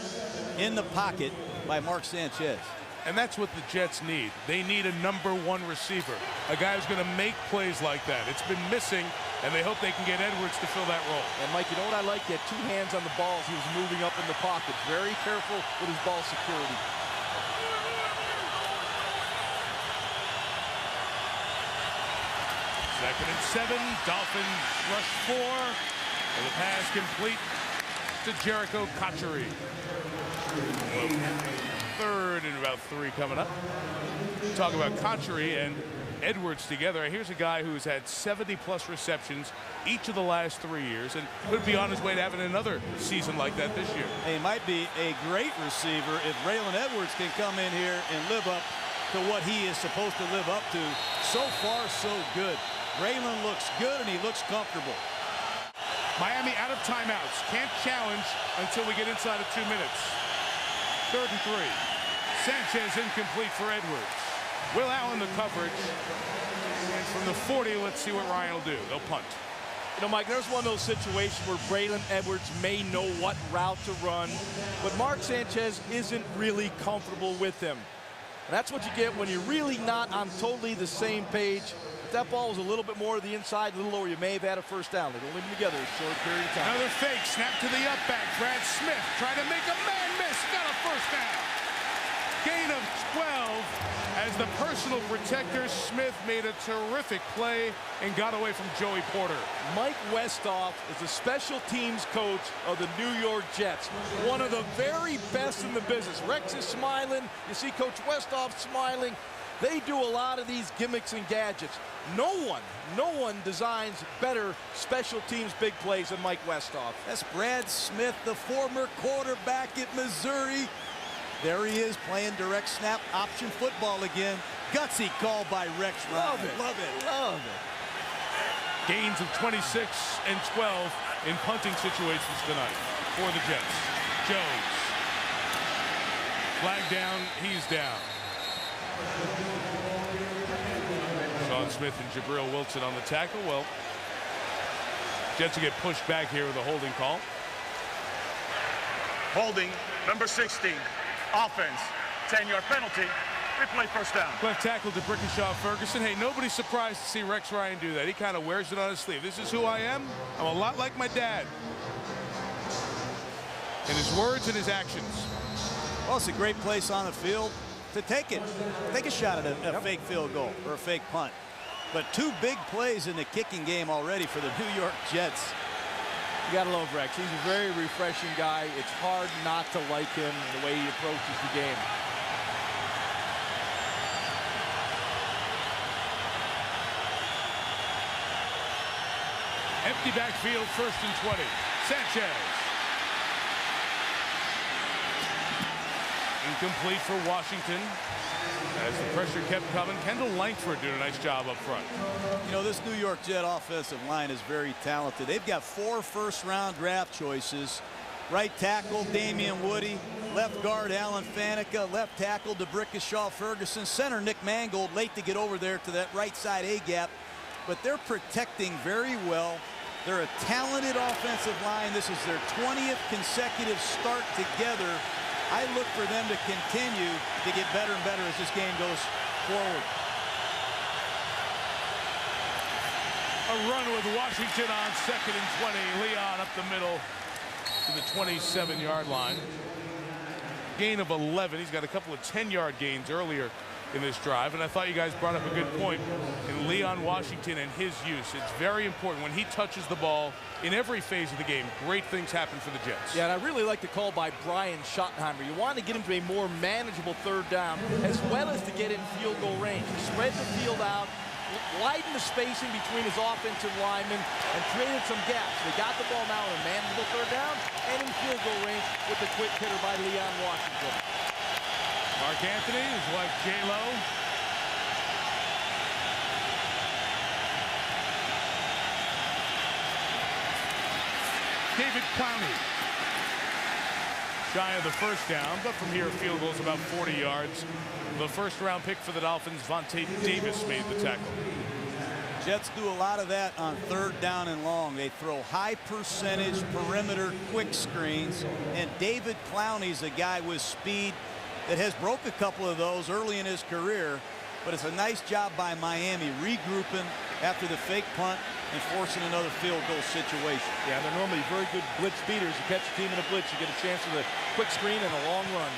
in the pocket by Mark Sanchez. And that's what the Jets need. They need a #1 receiver, a guy who's going to make plays like that. It's been missing, and they hope they can get Edwards to fill that role. And Mike, you know what I like? He had 2 hands on the ball as he was moving up in the pocket. Very careful with his ball security. Second and 7. Dolphins rush 4. And the pass complete to Jericho Cotchery. Third and about 3 coming up. Talk about Cotchery and Edwards together. Here's a guy who's had 70-plus receptions each of the last 3 years and could be on his way to having another season like that this year. He might be a great receiver if Braylon Edwards can come in here and live up to what he is supposed to live up to. So far, so good. Braylon looks good and he looks comfortable. Miami out of timeouts. Can't challenge until we get inside of 2 minutes. 3rd and 3. Sanchez incomplete for Edwards. Will Allen the coverage. And from the 40, let's see what Ryan will do. They'll punt. You know, Mike, there's one of those situations where Braylon Edwards may know what route to run, but Mark Sanchez isn't really comfortable with him. And that's what you get when you're really not on totally the same page. If that ball was a little bit more to the inside, a little lower, you may have had a first down. They've only been together a short period of time. Another fake, snap to the up back. Brad Smith trying to make a man miss. Got a first down. Gain of 12 as the personal protector. Smith made a terrific play and got away from Joey Porter. Mike Westhoff is the special teams coach of the New York Jets. One of the very best in the business. Rex is smiling. You see Coach Westhoff smiling. They do a lot of these gimmicks and gadgets. No one designs better special teams big plays than Mike Westhoff. That's Brad Smith, the former quarterback at Missouri. There he is playing direct snap option football again. Gutsy call by Rex Ryan. Love it. Love it. Love it. Gains of 26 and 12 in punting situations tonight for the Jets. Jones. Flag down, he's down. Sean Smith and Jabril Wilson on the tackle. Well, Jets will get pushed back here with a holding call. Holding, number 16. Offense, 10-yard penalty. Replay first down. Left tackle to Brickenshaw Ferguson. Hey, nobody's surprised to see Rex Ryan do that. He kind of wears it on his sleeve. This is who I am. I'm a lot like my dad. In his words and his actions. Well, it's a great place on the field to take it. Take a shot at a fake field goal or a fake punt. But 2 big plays in the kicking game already for the New York Jets. You gotta love Rex. He's a very refreshing guy. It's hard not to like him the way he approaches the game. Empty backfield, 1st and 20. Sanchez. Incomplete for Washington. As the pressure kept coming, Kendall Langford doing a nice job up front. You know, this New York Jet offensive line is very talented. They've got 4 first-round draft choices. Right tackle, Damian Woody. Left guard, Alan Faneca. Left tackle, DeBrickashaw Ferguson. Center, Nick Mangold, late to get over there to that right side A-gap. But they're protecting very well. They're a talented offensive line. This is their 20th consecutive start together. I look for them to continue to get better and better as this game goes forward. A run with Washington on 2nd and 20. Leon up the middle to the 27-yard line. Gain of 11. He's got a couple of 10-yard gains earlier in this drive, and I thought you guys brought up a good point in Leon Washington and his use. It's very important when he touches the ball in every phase of the game. Great things happen for the Jets. Yeah, and I really like the call by Brian Schottenheimer. You want to get him to a more manageable 3rd down, as well as to get in field goal range. Spread the field out, widen the spacing between his offensive linemen, and created some gaps. They got the ball now in a manageable 3rd down and in field goal range with the quick hitter by Leon Washington. Mark Anthony, his wife J-Lo. David Clowney. Shy of the 1st down, but from here field goal's about 40 yards. The 1st-round pick for the Dolphins, Vontae Davis, made the tackle. Jets do a lot of that on 3rd down and long. They throw high percentage perimeter quick screens, and David Clowney's a guy with speed that has broke a couple of those early in his career, but it's a nice job by Miami regrouping after the fake punt and forcing another field goal situation. Yeah, they're normally very good blitz beaters. You catch a team in a blitz, you get a chance for the quick screen and a long run.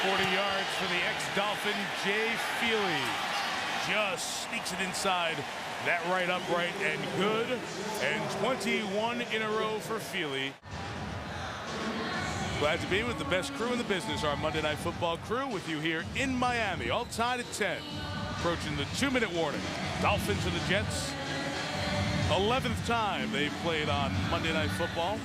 40 yards for the ex-Dolphin, Jay Feely. Just sneaks it inside that right upright and good. And 21 in a row for Feely. Glad to be with the best crew in the business, our Monday Night Football crew, with you here in Miami, all tied at 10. Approaching the 2-minute warning. Dolphins and the Jets. 11th time they've played on Monday Night Football.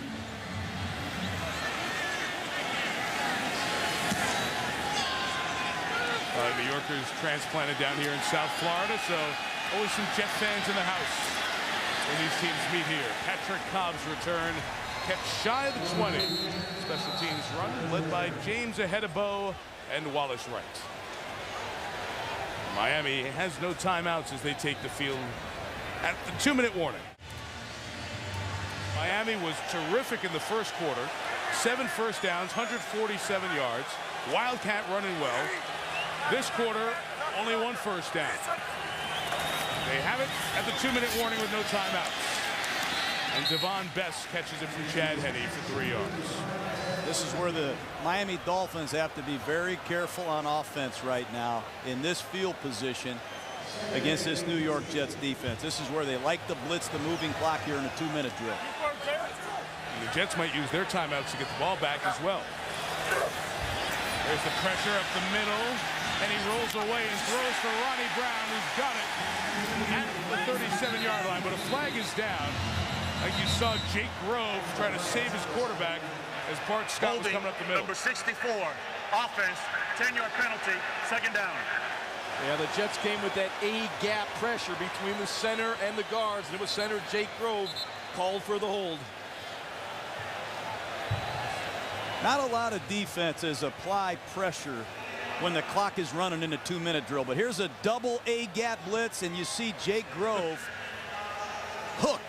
New Yorkers transplanted down here in South Florida, so always some Jet fans in the house when these teams meet here. Patrick Cobb's return kept shy of the 20. Special teams run led by James Ahedebo and Wallace Wright. Miami has no timeouts as they take the field at the 2-minute warning. Miami was terrific in the 1st quarter. 7 first downs, 147 yards. Wildcat running well. This quarter, only 1 first down. They have it at the 2-minute warning with no timeouts. And Devon Best catches it from Chad Henne for 3 yards. This is where the Miami Dolphins have to be very careful on offense right now in this field position against this New York Jets defense. This is where they like to blitz the moving clock here in a 2-minute drill. And the Jets might use their timeouts to get the ball back as well. There's the pressure up the middle, and he rolls away and throws for Ronnie Brown, who's got it at the 37-yard line, but a flag is down. Like you saw Jake Grove try to save his quarterback as Bart Scott was coming up the middle. Number 64, offense, 10-yard penalty, 2nd down. Yeah, the Jets came with that A-gap pressure between the center and the guards, and it was center Jake Grove called for the hold. Not a lot of defenses apply pressure when the clock is running in a 2-minute drill, but here's a double A-gap blitz, and you see Jake Grove hook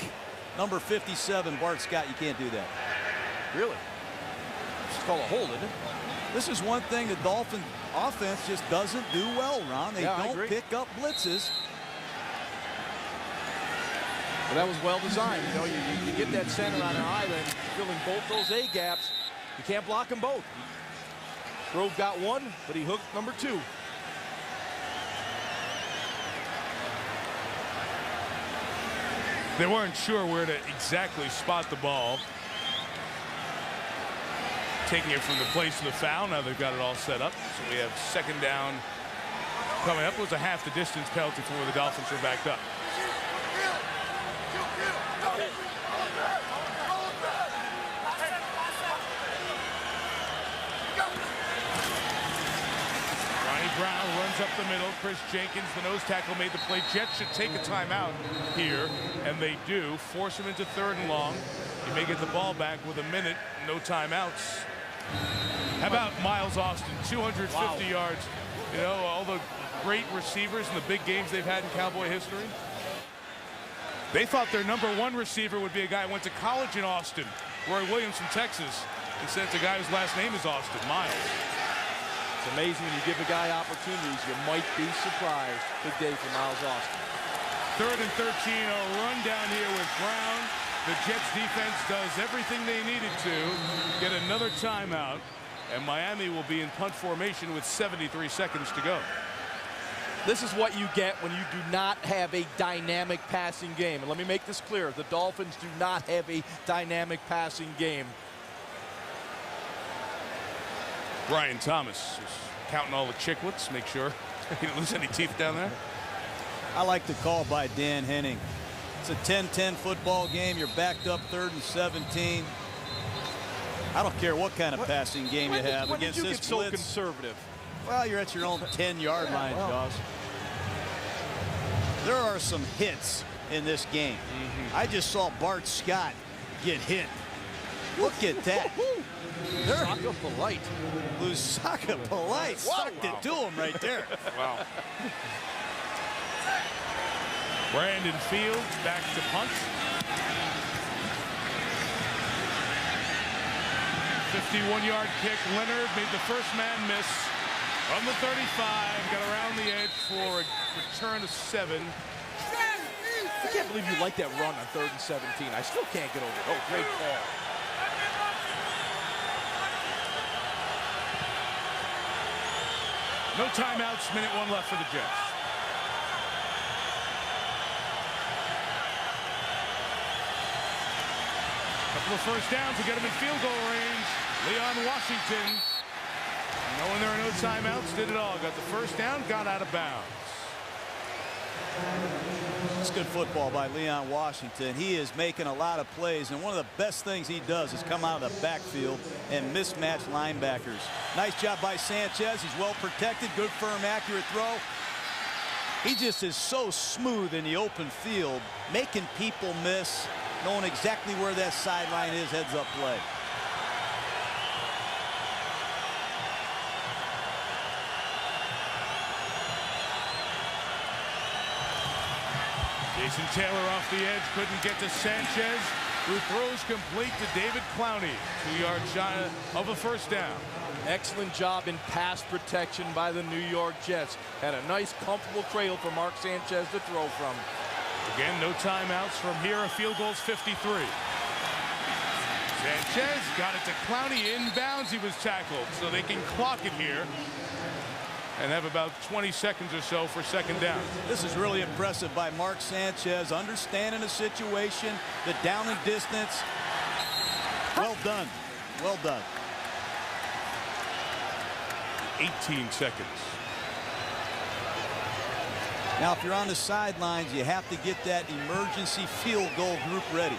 number 57, Bart Scott. You can't do that. Really? It's called a hold, isn't it? This is one thing the Dolphin offense just doesn't do well, Ron. They don't pick up blitzes. Well, that was well designed. You know, you get that center on an island, filling both those A gaps. You can't block them both. Grove got 1, but he hooked number 2. They weren't sure where to exactly spot the ball. Taking it from the place of the foul. Now they've got it all set up. So we have 2nd down coming up. It was a half the distance penalty from where the Dolphins were backed up. Brown runs up the middle. Chris Jenkins, the nose tackle, made the play. Jets should take a timeout here, and they do. Force him into 3rd and long. He may get the ball back with a minute. No timeouts. How about Miles Austin? 250 yards. You know, all the great receivers in the big games they've had in Cowboy history. They thought their #1 receiver would be a guy who went to college in Austin. Roy Williams from Texas. Instead, it's a guy whose last name is Austin, Miles. It's amazing when you give a guy opportunities, you might be surprised. Big day for Miles Austin. 3rd and 13, a run down here with Brown. The Jets defense does everything they needed to get another timeout, and Miami will be in punt formation with 73 seconds to go. This is what you get when you do not have a dynamic passing game. And let me make this clear, the Dolphins do not have a dynamic passing game. Brian Thomas is counting all the chiclets, make sure he didn't lose any teeth down there. I like the call by Dan Henning. It's a 10-10 football game. You're backed up 3rd and 17. I don't care what kind of passing game you have against this blitz. When did you get so conservative? Well, you're at your own 10-yard line, Josh. There are some hits in this game. I just saw Bart Scott get hit. Look at that. Lusaka Polite. Lusaka Polite sucked it to him right there. Wow. Brandon Fields back to punt. 51-yard kick. Leonard made the first man miss from the 35. Got around the edge for a return of 7. I can't believe you like that run on 3rd and 17. I still can't get over it. Oh, great call. No timeouts, minute 1 left for the Jets. Couple of first downs to get him in field goal range. Leon Washington, knowing there are no timeouts, did it all. Got the first down, got out of bounds. It's good football by Leon Washington. He is making a lot of plays, and one of the best things he does is come out of the backfield and mismatch linebackers. Nice job by Sanchez. He's well protected. Good, firm, accurate throw. He just is so smooth in the open field, making people miss, knowing exactly where that sideline is, heads-up play. Jason Taylor off the edge, couldn't get to Sanchez, who throws complete to David Clowney. 2 yards shy of a first down. Excellent job in pass protection by the New York Jets. Had a nice, comfortable trail for Mark Sanchez to throw from. Again, no timeouts from here. A field goal's 53. Sanchez got it to Clowney. Inbounds, he was tackled, so they can clock it here and have about 20 seconds or so for second down. This is really impressive by Mark Sanchez, understanding the situation, the down and distance. Well done. Well done. 18 seconds. Now, if you're on the sidelines, you have to get that emergency field goal group ready.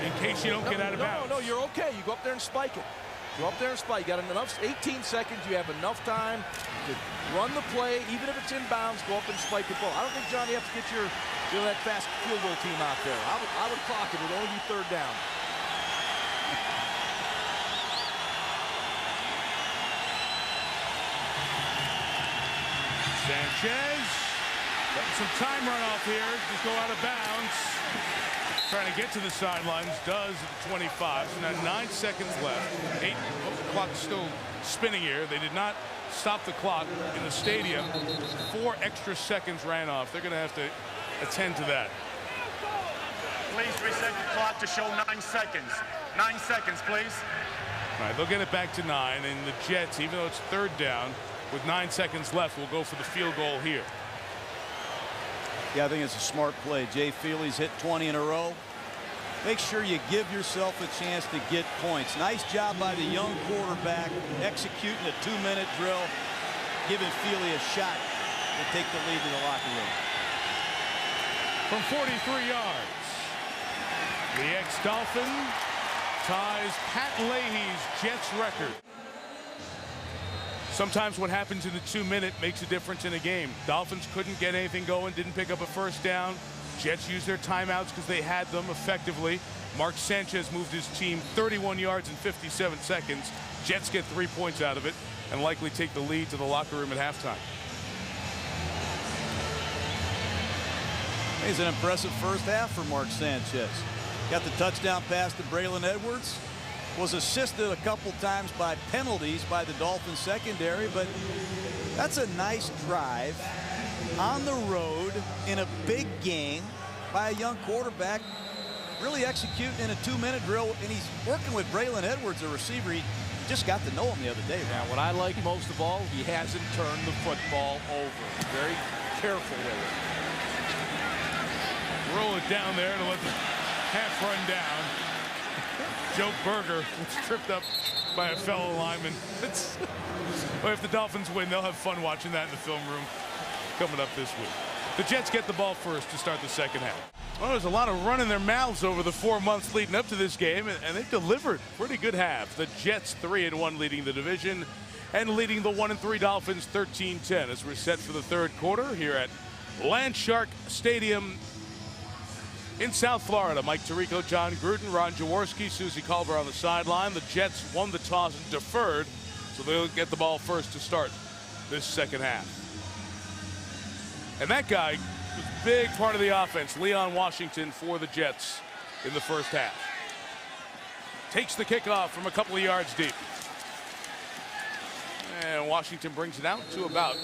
In case you don't get out of bounds. No, you're okay. You go up there and spike it. Go up there and spike. You got enough, 18 seconds. You have enough time to run the play, even if it's inbounds, go up and spike the ball. I don't think, John, you have to get your, that fast field goal team out there. I would clock it. It would only be 3rd down. Sanchez letting some time run off here. Just go out of bounds. Trying to get to the sidelines, does at the 25. So now 9 seconds left. The clock's still spinning here. They did not stop the clock in the stadium. 4 extra seconds ran off. They're going to have to attend to that. Please reset the clock to show 9 seconds. 9 seconds, please. All right, they'll get it back to 9. And the Jets, even though it's 3rd down, with 9 seconds left, will go for the field goal here. Yeah, I think it's a smart play. Jay Feely's hit 20 in a row. Make sure you give yourself a chance to get points. Nice job by the young quarterback executing a 2-minute drill, giving Feely a shot to take the lead to the locker room. From 43 yards, the ex-Dolphin ties Pat Leahy's Jets record. Sometimes what happens in the 2-minute makes a difference in a game. Dolphins couldn't get anything going, didn't pick up a first down. Jets used their timeouts because they had them effectively. Mark Sanchez moved his team 31 yards in 57 seconds. Jets get 3 points out of it and likely take the lead to the locker room at halftime. It's an impressive first half for Mark Sanchez. Got the touchdown pass to Braylon Edwards. Was assisted a couple times by penalties by the Dolphins secondary, but that's a nice drive on the road in a big game by a young quarterback, really executing in a 2-minute drill, and he's working with Braylon Edwards, a receiver. He just got to know him the other day. Now, what I like most of all, he hasn't turned the football over. Very careful with it. Roll it down there to let the half run down. Joe Berger was tripped up by a fellow lineman. Well, if the Dolphins win, they'll have fun watching that in the film room coming up this week. The Jets get the ball first to start the second half. Well, there's a lot of running their mouths over the 4 months leading up to this game, and they've delivered pretty good halves. The Jets 3-1 leading the division and leading the 1-3 Dolphins 13-10 as we're set for the third quarter here at Landshark Stadium in South Florida. Mike Tirico, John Gruden, Ron Jaworski, Susie Culver on the sideline. The Jets won the toss and deferred, so they'll get the ball first to start this second half. And that guy was a big part of the offense, Leon Washington, for the Jets in the first half. Takes the kickoff from a couple of yards deep. And Washington brings it out to about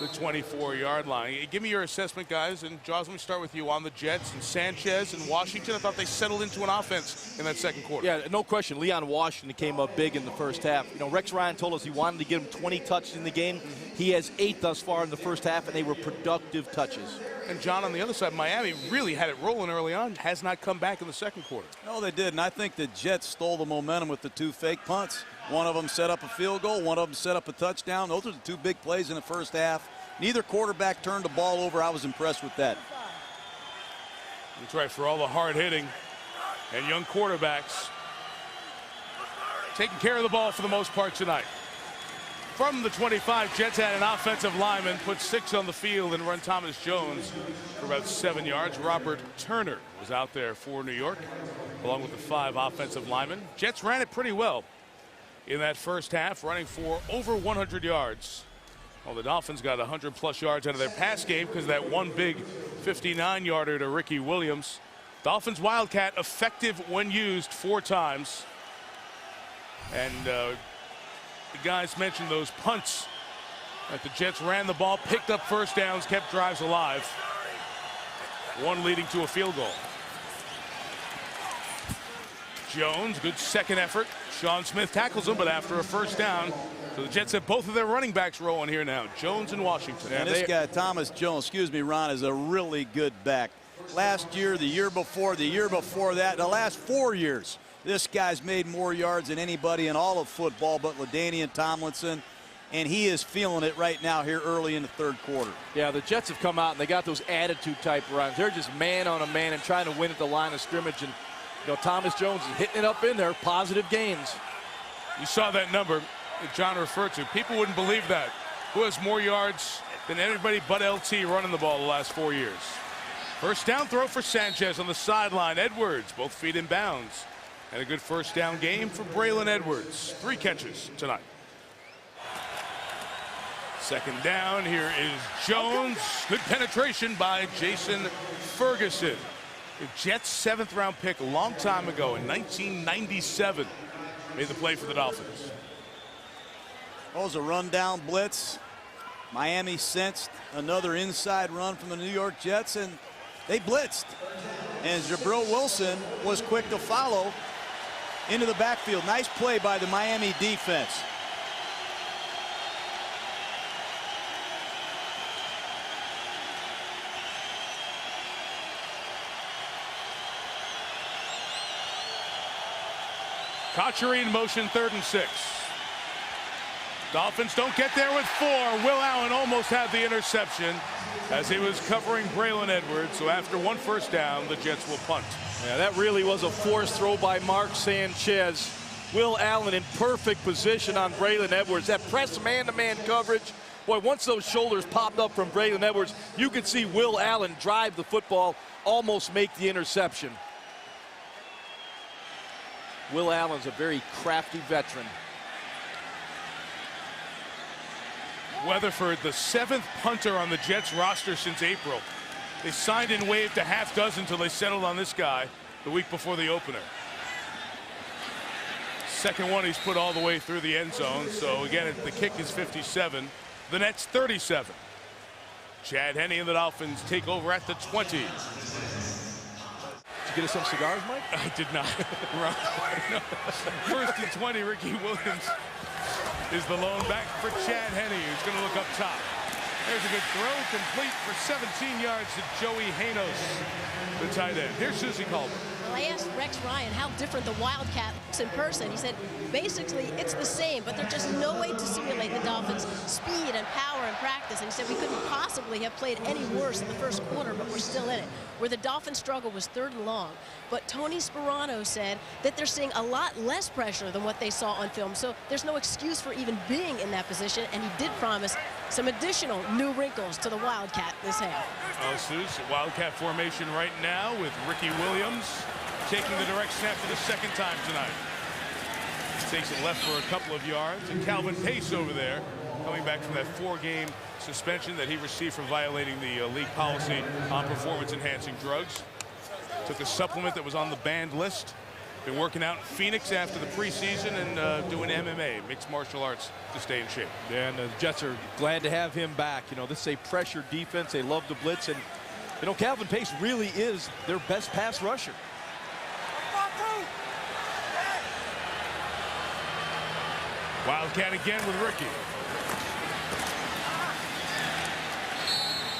the 24-yard line. Give me your assessment, guys. And Jaws, let me start with you on the Jets and Sanchez and Washington. I thought they settled into an offense in that second quarter. Yeah, no question. Leon Washington came up big in the first half. You know, Rex Ryan told us he wanted to give him 20 touches in the game. He has 8 thus far in the first half, and they were productive touches. And John, on the other side, Miami really had it rolling early on, has not come back in the second quarter. No, they did, and I think the Jets stole the momentum with the 2 fake punts. One of them set up a field goal, one of them set up a touchdown. Those are the 2 big plays in the first half. Neither quarterback turned the ball over. I was impressed with that. That's right, for all the hard hitting and young quarterbacks taking care of the ball for the most part tonight. From the 25, Jets had an offensive lineman put 6 on the field and run Thomas Jones for about 7 yards. Robert Turner was out there for New York, along with the 5 offensive linemen. Jets ran it pretty well in that first half, running for over 100 yards. Well, the Dolphins got 100-plus yards out of their pass game because of that one big 59-yarder to Ricky Williams. Dolphins Wildcat effective when used 4 times. And the guys mentioned those punts that the Jets ran the ball, picked up first downs, kept drives alive. One leading to a field goal. Jones, good second effort. Sean Smith tackles him, but after a first down. So the Jets have both of their running backs rolling here now, Jones and Washington. And this guy, Thomas Jones, excuse me, Ron, is a really good back. Last year, the year before that, the last 4 years, this guy's made more yards than anybody in all of football but LaDainian Tomlinson, and he is feeling it right now here early in the third quarter. Yeah, the Jets have come out, and they got those attitude-type runs. They're just man on a man and trying to win at the line of scrimmage. And, you know, Thomas Jones is hitting it up in there, positive gains. You saw that number that John referred to. People wouldn't believe that. Who has more yards than everybody but LT running the ball the last 4 years? First down throw for Sanchez on the sideline. Edwards, both feet in bounds. And a good first down game for Braylon Edwards. 3 catches tonight. Second down, here is Jones. Good penetration by Jason Ferguson. The Jets' 7th-round pick a long time ago in 1997 made the play for the Dolphins. That was a rundown blitz. Miami sensed another inside run from the New York Jets, and they blitzed. And Jabril Wilson was quick to follow into the backfield. Nice play by the Miami defense. Cotchery in motion, 3rd and 6. Dolphins don't get there with 4. Will Allen almost had the interception as he was covering Braylon Edwards. So after 1 first down, the Jets will punt. Yeah, that really was a forced throw by Mark Sanchez. Will Allen in perfect position on Braylon Edwards. That press man-to-man coverage. Boy, once those shoulders popped up from Braylon Edwards, you could see Will Allen drive the football, almost make the interception. Will Allen's a very crafty veteran. Weatherford, the 7th punter on the Jets roster since April. They signed and waived a half dozen until they settled on this guy the week before the opener. Second one he's put all the way through the end zone. So again, the kick is 57. The net's 37. Chad Henne and the Dolphins take over at the 20. Did you get us some cigars, Mike? I did not. No. First and 20, Ricky Williams is the lone back for Chad Henne, who's going to look up top. There's a good throw, complete for 17 yards to Joey Hanos, the tight end. Here's Susie Colbert. Well, I asked Rex Ryan how different the Wildcat looks in person. He said, basically, it's the same, but there's just no way to simulate the Dolphins' speed and power in practice. And he said we couldn't possibly have played any worse in the first quarter, but we're still in it. Where the Dolphins' struggle was 3rd and long. But Tony Sperano said that they're seeing a lot less pressure than what they saw on film. So there's no excuse for even being in that position. And he did promise some additional new wrinkles to the Wildcat this half. Oh, Suze, Wildcat formation right now with Ricky Williams taking the direct snap for the 2nd time tonight. Takes it left for a couple of yards, and Calvin Pace over there coming back from that 4-game suspension that he received for violating the league policy on performance-enhancing drugs. Took a supplement that was on the banned list. Been working out in Phoenix after the preseason and doing MMA, mixed martial arts, to stay in shape. Yeah, and the Jets are glad to have him back. You know, this is a pressure defense. They love the blitz, and you know, Calvin Pace really is their best pass rusher. Wildcat again with Ricky.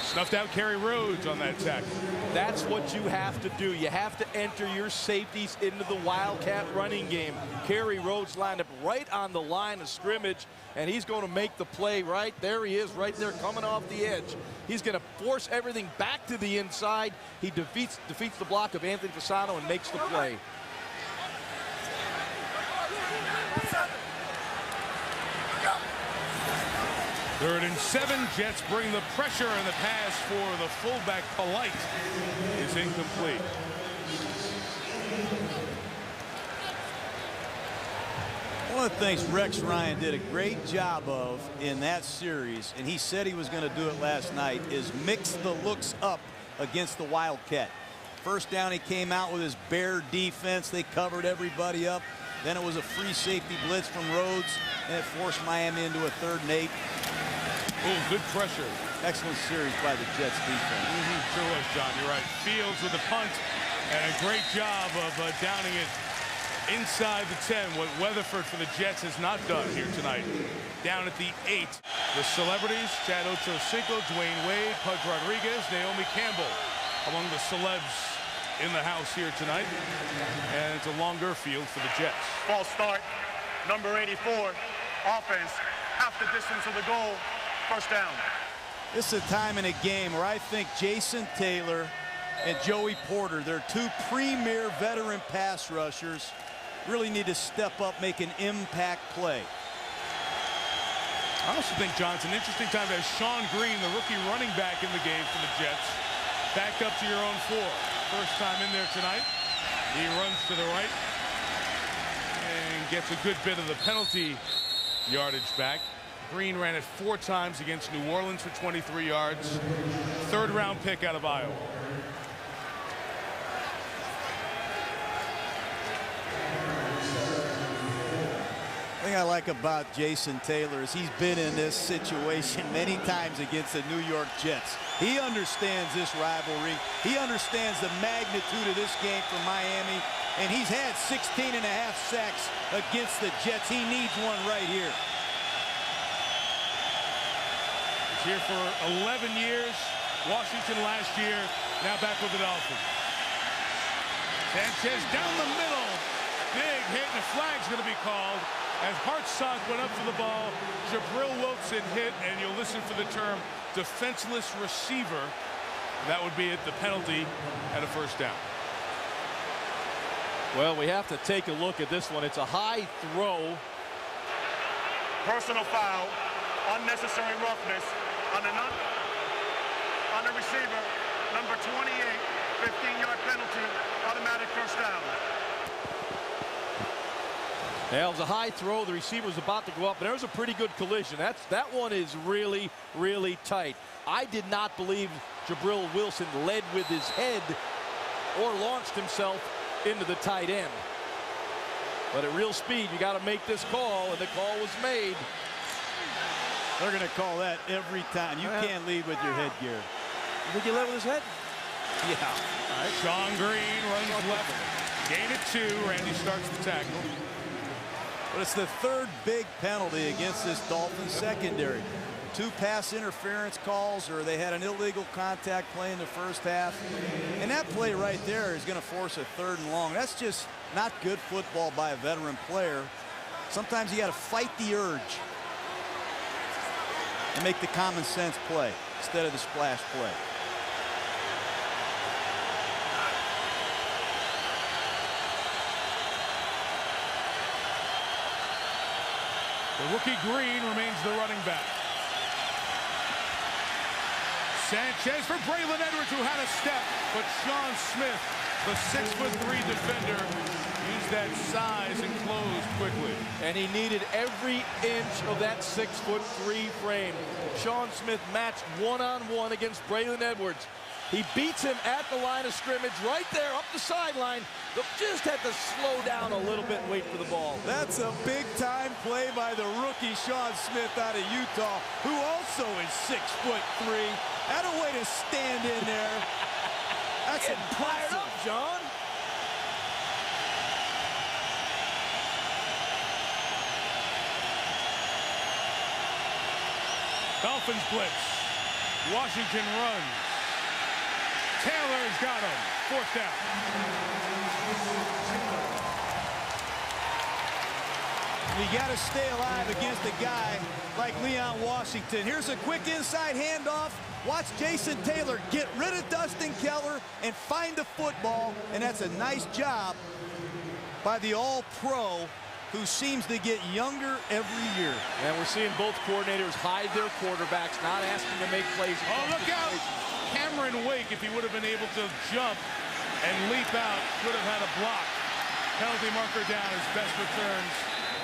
Snuffed out Kerry Rhodes on that tackle. That's what you have to do. You have to enter your safeties into the Wildcat running game. Kerry Rhodes lined up right on the line of scrimmage, and he's going to make the play right there. He is right there coming off the edge. He's going to force everything back to the inside. He defeats the block of Anthony Fasano and makes the play. Third and 7. Jets bring the pressure, and the pass for the fullback Polite is incomplete. One of the things Rex Ryan did a great job of in that series, and he said he was going to do it last night, is mix the looks up against the Wildcat. First down, he came out with his bear defense. They covered everybody up. Then it was a free safety blitz from Rhodes, and it forced Miami into a 3rd and 8. Oh, good pressure. Excellent series by the Jets defense. Sure was, John. You're right. Fields with a punt, and a great job of downing it inside the 10. What Weatherford for the Jets has not done here tonight. Down at the 8. The celebrities, Chad Ochocinco, Dwayne Wade, Pudge Rodriguez, Naomi Campbell among the celebs in the house here tonight. And it's a longer field for the Jets. False start, number 84, offense, half the distance of the goal, 1st down. This is a time in a game where I think Jason Taylor and Joey Porter, their 2 premier veteran pass rushers, really need to step up, make an impact play. I also think, John, it's an interesting time to have Sean Green, the rookie running back in the game for the Jets, backed up to your own 4. First time in there tonight. He runs to the right and gets a good bit of the penalty yardage back. Green ran it 4 times against New Orleans for 23 yards. 3rd round pick out of Iowa. The thing I like about Jason Taylor is he's been in this situation many times against the New York Jets. He understands this rivalry. He understands the magnitude of this game for Miami, and he's had 16.5 sacks against the Jets. He needs one right here. He's here for 11 years. Washington last year, now back with the Dolphins. Sanchez down the middle. Big hit, and a flag's going to be called as Hartsock went up for the ball. Jabril Wilson hit, and you'll listen for the term defenseless receiver. That would be at the penalty at a 1st down. Well, we have to take a look at this one. It's a high throw. Personal foul, unnecessary roughness on the receiver, number 28, 15-yard penalty, automatic first down. Yeah, it was a high throw. The receiver was about to go up, but there was a pretty good collision. That one is really, really tight. I did not believe Jabril Wilson led with his head or launched himself into the tight end. But at real speed, you got to make this call, and the call was made. They're going to call that every time. You can't lead with your headgear. You think he led with his head? Yeah. All right. Sean Green runs left. Gain it 2. Randy starts the tackle. But it's the third big penalty against this Dolphins secondary. 2 pass interference calls, or they had an illegal contact play in the first half. And that play right there is going to force a 3rd and long. That's just not good football by a veteran player. Sometimes you got to fight the urge and make the common sense play instead of the splash play. The rookie Green remains the running back. Sanchez for Braylon Edwards, who had a step, but Sean Smith, the 6'3" defender, used that size and closed quickly. And he needed every inch of that 6'3" frame. Sean Smith matched one-on-one against Braylon Edwards. He beats him at the line of scrimmage, right there up the sideline. But just had to slow down a little bit and wait for the ball. That's a big-time play by the rookie Sean Smith out of Utah, who also is 6'3". That a way to stand in there. That's Fired up, John. Dolphins blitz. Washington runs. Taylor's got him. 4th down. You got to stay alive against a guy like Leon Washington. Here's a quick inside handoff. Watch Jason Taylor get rid of Dustin Keller and find the football. And that's a nice job by the all-pro, who seems to get younger every year. And we're seeing both coordinators hide their quarterbacks, not asking to make plays. Oh, look out! Cameron Wake, if he would have been able to jump and leap out, could have had a block. Penalty marker down as Best returns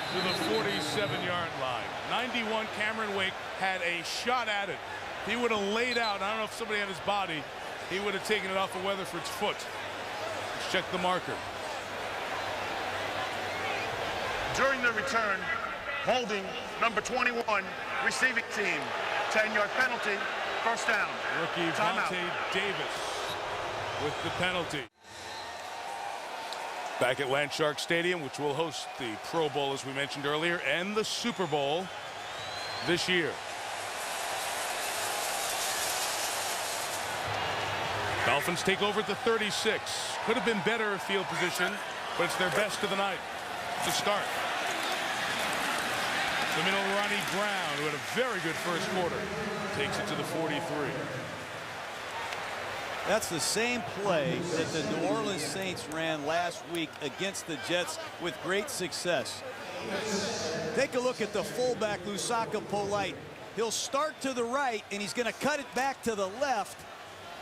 to the 47-yard line. 91, Cameron Wake had a shot at it. If he would have laid out, I don't know if somebody had his body, he would have taken it off of Weatherford's foot. Let's check the marker. During the return, holding number 21, receiving team, 10-yard penalty, first down. Rookie Vontae Davis with the penalty. Back at Landshark Stadium, which will host the Pro Bowl, as we mentioned earlier, and the Super Bowl this year. Dolphins take over at the 36. Could have been better field position, but it's their best of the night to start. The middle, Ronnie Brown, who had a very good first quarter, takes it to the 43. That's the same play that the New Orleans Saints ran last week against the Jets with great success. Take a look at the fullback, Lusaka Polite. He'll start to the right, and he's going to cut it back to the left.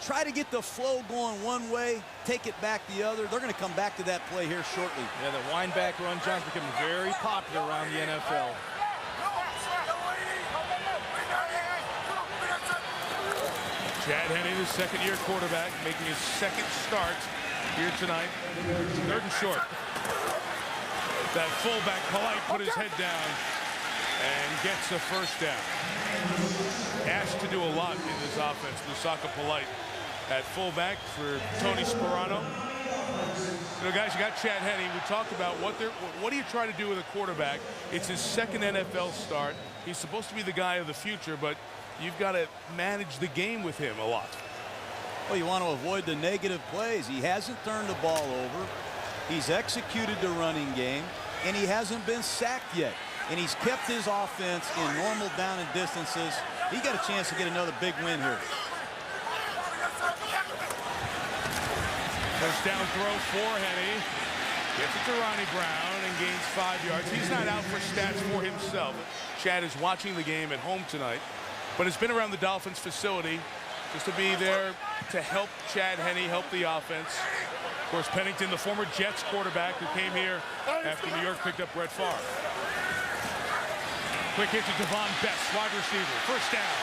Try to get the flow going one way, take it back the other. They're going to come back to that play here shortly. Yeah, the wind back run, John's becoming very popular around the NFL. Chad Henne, the second-year quarterback, making his second start here tonight. 3rd and short. That fullback, Polite, put his head down and gets a first down. Asked to do a lot in this offense. Lusaka Polite at fullback for Tony Sperano. You know, guys, you got Chad Henne. We talked about what do you try to do with a quarterback? It's his second NFL start. He's supposed to be the guy of the future, but you've got to manage the game with him a lot. Well, you want to avoid the negative plays. He hasn't turned the ball over. He's executed the running game, and he hasn't been sacked yet. And he's kept his offense in normal down and distances. He got a chance to get another big win here. First down throw for Henne. Gets it to Ronnie Brown and gains 5 yards. He's not out for stats for himself. Chad is watching the game at home tonight, but has been around the Dolphins facility just to be there to help Chad Henne, help the offense. Of course, Pennington, the former Jets quarterback who came here after New York picked up Brett Favre. Quick hit to Devon Best, wide receiver, first down.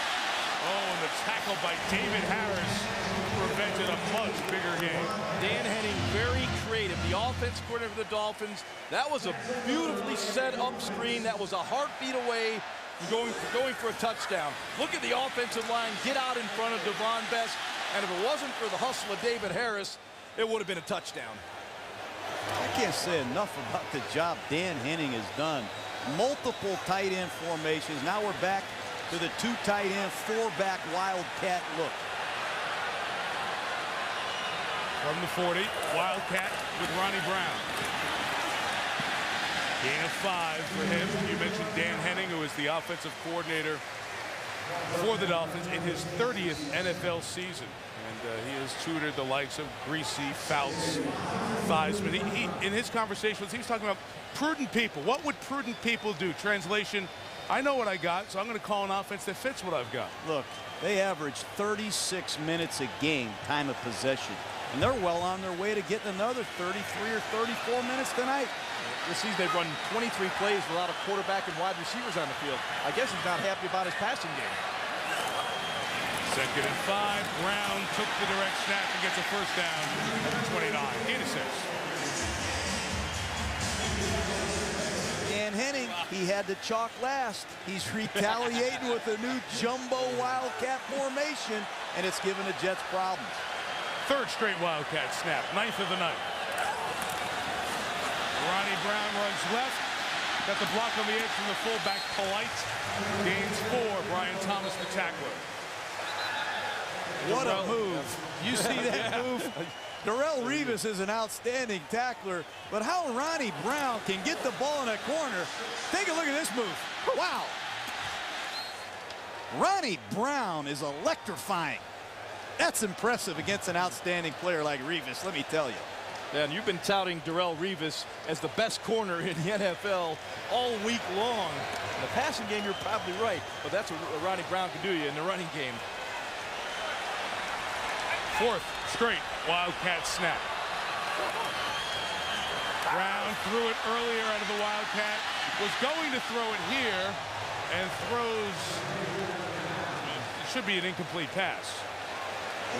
Oh, and the tackle by David Harris prevented a much bigger game. Dan Henning, very creative. The offense coordinator for the Dolphins. That was a beautifully set up screen. That was a heartbeat away from going for a touchdown. Look at the offensive line get out in front of Devon Best. And if it wasn't for the hustle of David Harris, it would have been a touchdown. I can't say enough about the job Dan Henning has done. Multiple tight end formations. Now we're back to the 2 tight end, 4-back wildcat look. From the 40, wildcat with Ronnie Brown. Gain of 5 for him. You mentioned Dan Henning, who is the offensive coordinator for the Dolphins in his 30th NFL season. And he has tutored the likes of Greasy, Fouts, Theismann. In his conversations, he was talking about prudent people. What would prudent people do? Translation, I know what I got, so I'm going to call an offense that fits what I've got. Look, they average 36 minutes a game, time of possession. And they're well on their way to getting another 33 or 34 minutes tonight. This season they've run 23 plays without a quarterback and wide receivers on the field. I guess he's not happy about his passing game. 2nd and 5. Brown took the direct snap and gets a first down at the 29. Gain of 6. Dan Henning, he had to chalk last. He's retaliating with a new jumbo wildcat formation, and it's giving the Jets problems. 3rd straight wildcat snap, 9th of the night. Ronnie Brown runs left. Got the block on the edge from the fullback, Polite. Gains 4. Brian Thomas, the tackler. What a move. You see that move? Darrelle Revis is an outstanding tackler, but how Ronnie Brown can get the ball in that corner. Take a look at this move. Wow. Ronnie Brown is electrifying. That's impressive against an outstanding player like Revis, let me tell you. And you've been touting Darrelle Revis as the best corner in the NFL all week long. In the passing game, you're probably right, but that's what Ronnie Brown can do you in the running game. 4th straight wildcat snap. Brown threw it earlier out of the wildcat. Was going to throw it here and throws. It should be an incomplete pass.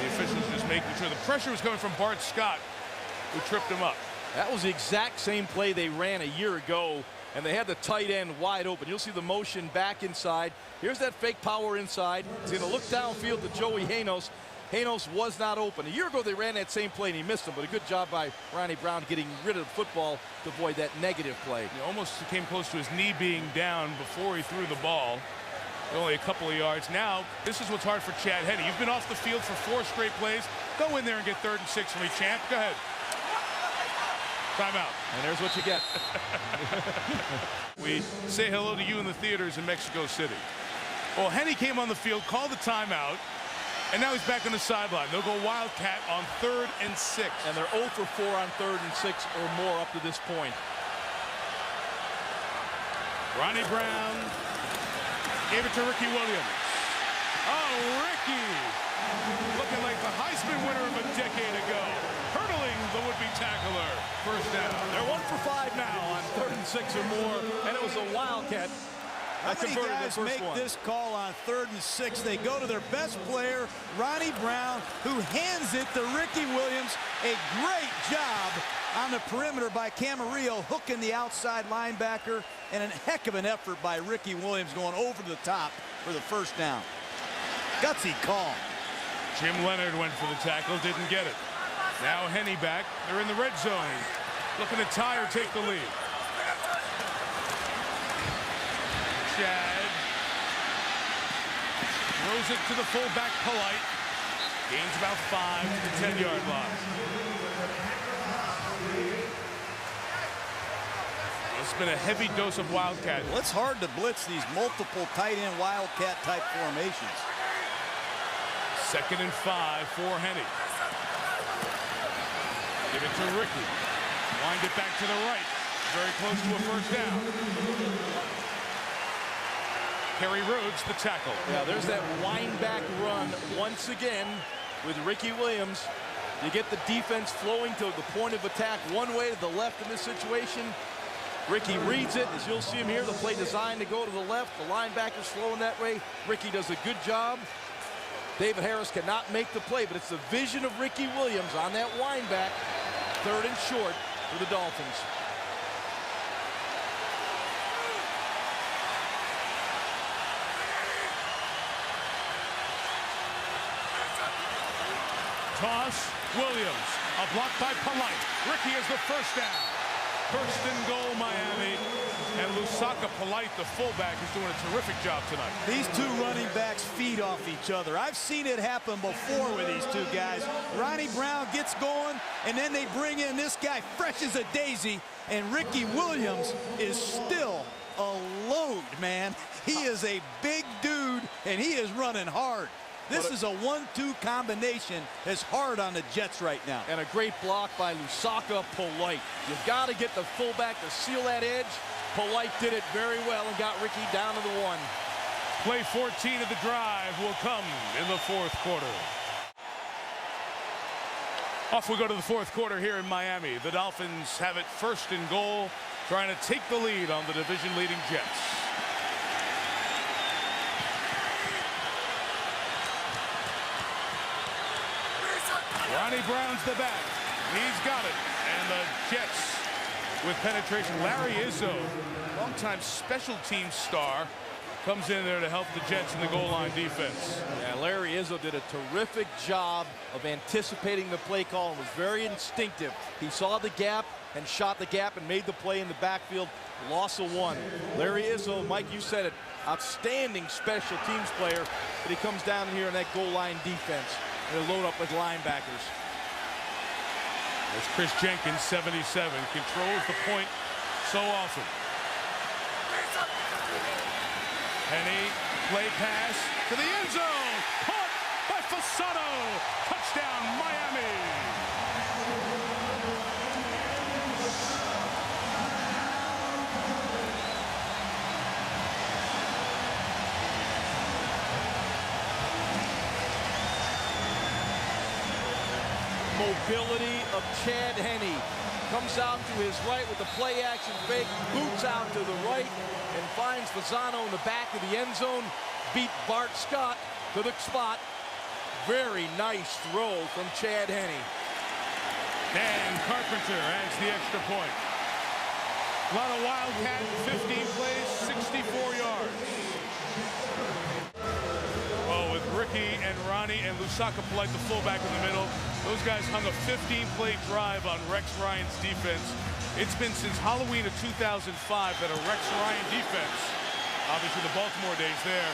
The officials just making sure. The pressure was coming from Bart Scott, who tripped him up. That was the exact same play they ran a year ago, and they had the tight end wide open. You'll see the motion back inside. Here's that fake power inside. He's going to look downfield to Joey Janos. Janos was not open. A year ago, they ran that same play, and he missed him, but a good job by Ronnie Brown getting rid of the football to avoid that negative play. He almost came close to his knee being down before he threw the ball. Only a couple of yards. Now, this is what's hard for Chad Henne. You've been off the field for 4 straight plays. Go in there and get 3rd and 6 for me, champ. Go ahead. Timeout. And there's what you get. We say hello to you in the theaters in Mexico City. Well, Henne came on the field, called the timeout, and now he's back on the sideline. They'll go wildcat on 3rd and 6. And they're 0 for 4 on 3rd and 6 or more up to this point. Ronnie Brown gave it to Ricky Williams. Oh, Ricky! Looking like the Heisman winner of a decade ago. Hurdling the would-be tackler. First down. They're 1 for 5 now on 3rd and 6 or more. And it was a wildcat. How many guys make this call on 3rd and 6? They go to their best player, Ronnie Brown, who hands it to Ricky Williams. A great job on the perimeter by Camarillo, hooking the outside linebacker, and a heck of an effort by Ricky Williams going over the top for the first down. Gutsy call. Jim Leonard went for the tackle, didn't get it. Now Henne back. They're in the red zone. Looking to tie or take the lead. Chad throws it to the fullback, Polite. Gains about 5 to the 10-yard line. It's been a heavy dose of wildcat. Well, it's hard to blitz these multiple tight end wildcat type formations. 2nd and 5 for Henne. Give it to Ricky. Wind it back to the right. Very close to a first down. Kerry Rhodes, the tackle. Yeah, there's that wind back run once again with Ricky Williams. You get the defense flowing to the point of attack one way to the left in this situation. Ricky reads it, as you'll see him here. The play designed to go to the left. The linebacker's flowing that way. Ricky does a good job. David Harris cannot make the play, but it's the vision of Ricky Williams on that wind back. 3rd and short for the Dolphins. Toss, Williams, a block by Polite. Ricky has the first down. 1st and goal, Miami. And Lusaka Polite, the fullback, is doing a terrific job tonight. These two running backs feed off each other. I've seen it happen before with these two guys. Ronnie Brown gets going, and then they bring in this guy fresh as a daisy, and Ricky Williams is still a load, man. He is a big dude, and he is running hard. This is a 1-2 combination that's hard on the Jets right now. And a great block by Lusaka Polite. You've got to get the fullback to seal that edge. Polite did it very well and got Ricky down to the 1. Play 14 of the drive will come in the 4th quarter. Off we go to the 4th quarter here in Miami. The Dolphins have it 1st and goal, trying to take the lead on the division-leading Jets. Ronnie Brown's the back. He's got it. And the Jets with penetration. Larry Izzo, longtime special team star, comes in there to help the Jets in the goal line defense. Yeah, Larry Izzo did a terrific job of anticipating the play call and was very instinctive. He saw the gap and shot the gap and made the play in the backfield. Loss of 1. Larry Izzo, Mike, you said it, outstanding special teams player, but he comes down here in that goal line defense. They load up with linebackers. As Chris Jenkins, 77, controls the point so often. Penny, play pass to the end zone. Caught by Fasano. Touchdown, Miami. Mobility of Chad Henne. Comes out to his right with the play action fake, boots out to the right, and finds Fasano in the back of the end zone. Beat Bart Scott to the spot. Very nice throw from Chad Henne. Dan Carpenter adds the extra point. A lot of Wildcat, 15 plays, 64 yards. Oh, with Ricky and Ronnie and Lusaka Polite, the fullback in the middle. Those guys hung a 15-play drive on Rex Ryan's defense. It's been since Halloween of 2005 that a Rex Ryan defense, obviously the Baltimore days there,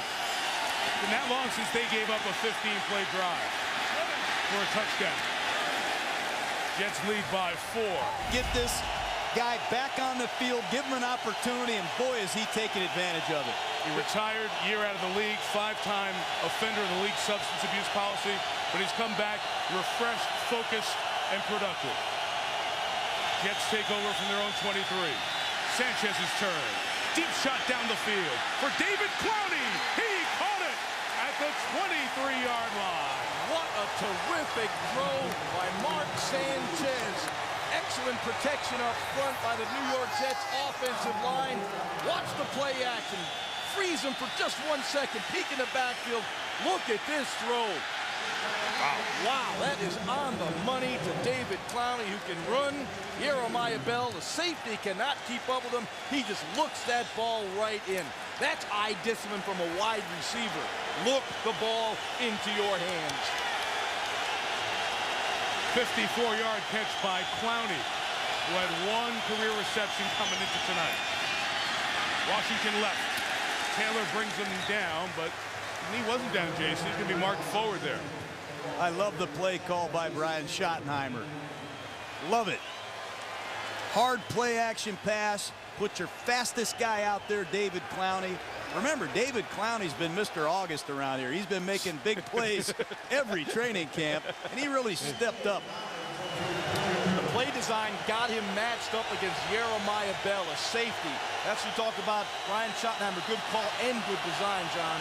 been that long since they gave up a 15-play drive for a touchdown. Jets lead by 4. Get this guy back on the field, give him an opportunity, and boy, is he taking advantage of it. He retired, year out of the league, 5-time offender of the league's substance abuse policy, but he's come back refreshed, focused, and productive. Jets take over from their own 23. Sanchez's turn. Deep shot down the field for David Clowney. He caught it at the 23-yard line. What a terrific throw by Mark Sanchez. Excellent protection up front by the New York Jets offensive line. Watch the play action. Freeze him for just 1 second. Peek in the backfield. Look at this throw. Wow, that is on the money to David Clowney, who can run. Jeremiah Bell, the safety, cannot keep up with him. He just looks that ball right in. That's eye discipline from a wide receiver. Look the ball into your hands. 54-yard catch by Clowney, who had 1 career reception coming into tonight. Washington left. Taylor brings him down, but he wasn't down, Jason. He's going to be marked forward there. I love the play call by Brian Schottenheimer. Love it. Hard play action pass. Put your fastest guy out there, David Clowney. Remember, David Clowney's been Mr. August around here. He's been making big plays every training camp, and he really stepped up. play design got him matched up against Jeremiah Bell, a safety. That's what you talk about. Ryan Schottenheimer, good call and good design, John.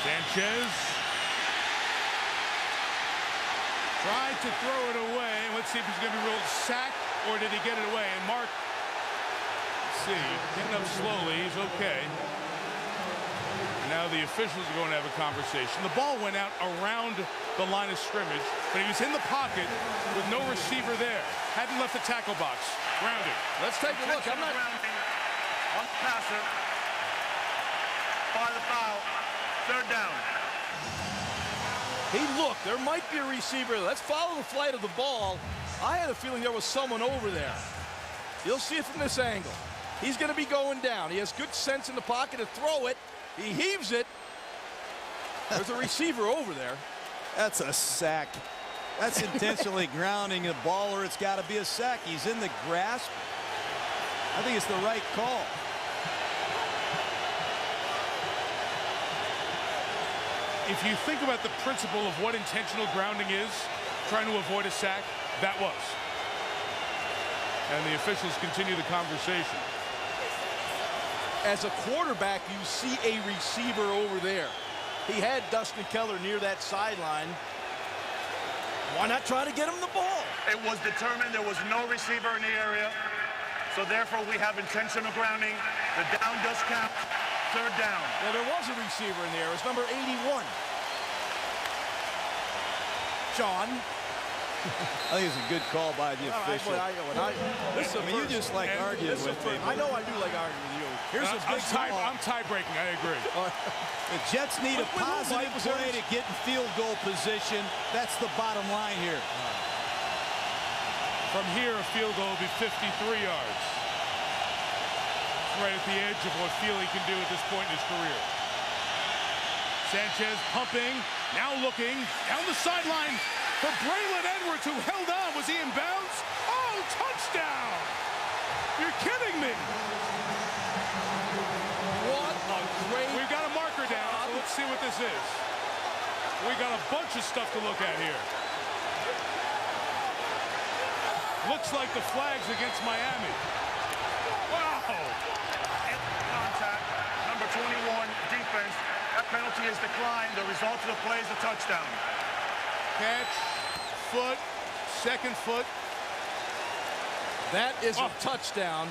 Sanchez tried to throw it away. Let's see if he's going to be ruled sack or did he get it away? And Mark, let's see, getting up slowly. He's okay. Now the officials are going to have a conversation. The ball went out around the line of scrimmage, but he was in the pocket with no receiver there. Hadn't left the tackle box. Grounded. Let's take a look. I'm not grounding on the passer. By the foul. Third down. He looked. There might be a receiver. Let's follow the flight of the ball. I had a feeling there was someone over there. You'll see it from this angle. He's going to be going down. He has good sense in the pocket to throw it. He heaves it. There's a receiver over there. That's a sack. That's intentionally grounding the ball, or it's got to be a sack. He's in the grasp. I think it's the right call. If you think about the principle of what intentional grounding is, trying to avoid a sack, that was. And the officials continue the conversation. As a quarterback, you see a receiver over there. He had Dustin Keller near that sideline. Why not try to get him the ball? It was determined there was no receiver in the area, so therefore we have intentional grounding. The down does count. Third down. Well, there was a receiver in there. It was number 81. Sean. I think it's a good call by the official. You just like arguing with me. I know I do like arguing with you. Here's a big call. I'm tie-breaking. I agree. The Jets need a positive play to get in field goal position. That's the bottom line here. From here, a field goal will be 53 yards. Right at the edge of what Feely can do at this point in his career. Sanchez pumping, now looking down the sideline for Braylon Edwards, who held on. Was he in bounds? Oh, touchdown! You're kidding me. What a great... We've got a marker down, so let's see what this is. We got a bunch of stuff to look at here. Looks like the flag's against Miami. Wow! Contact, number 21, defense. That penalty is declined. The result of the play is a touchdown. Catch, foot, second foot. That is a touchdown.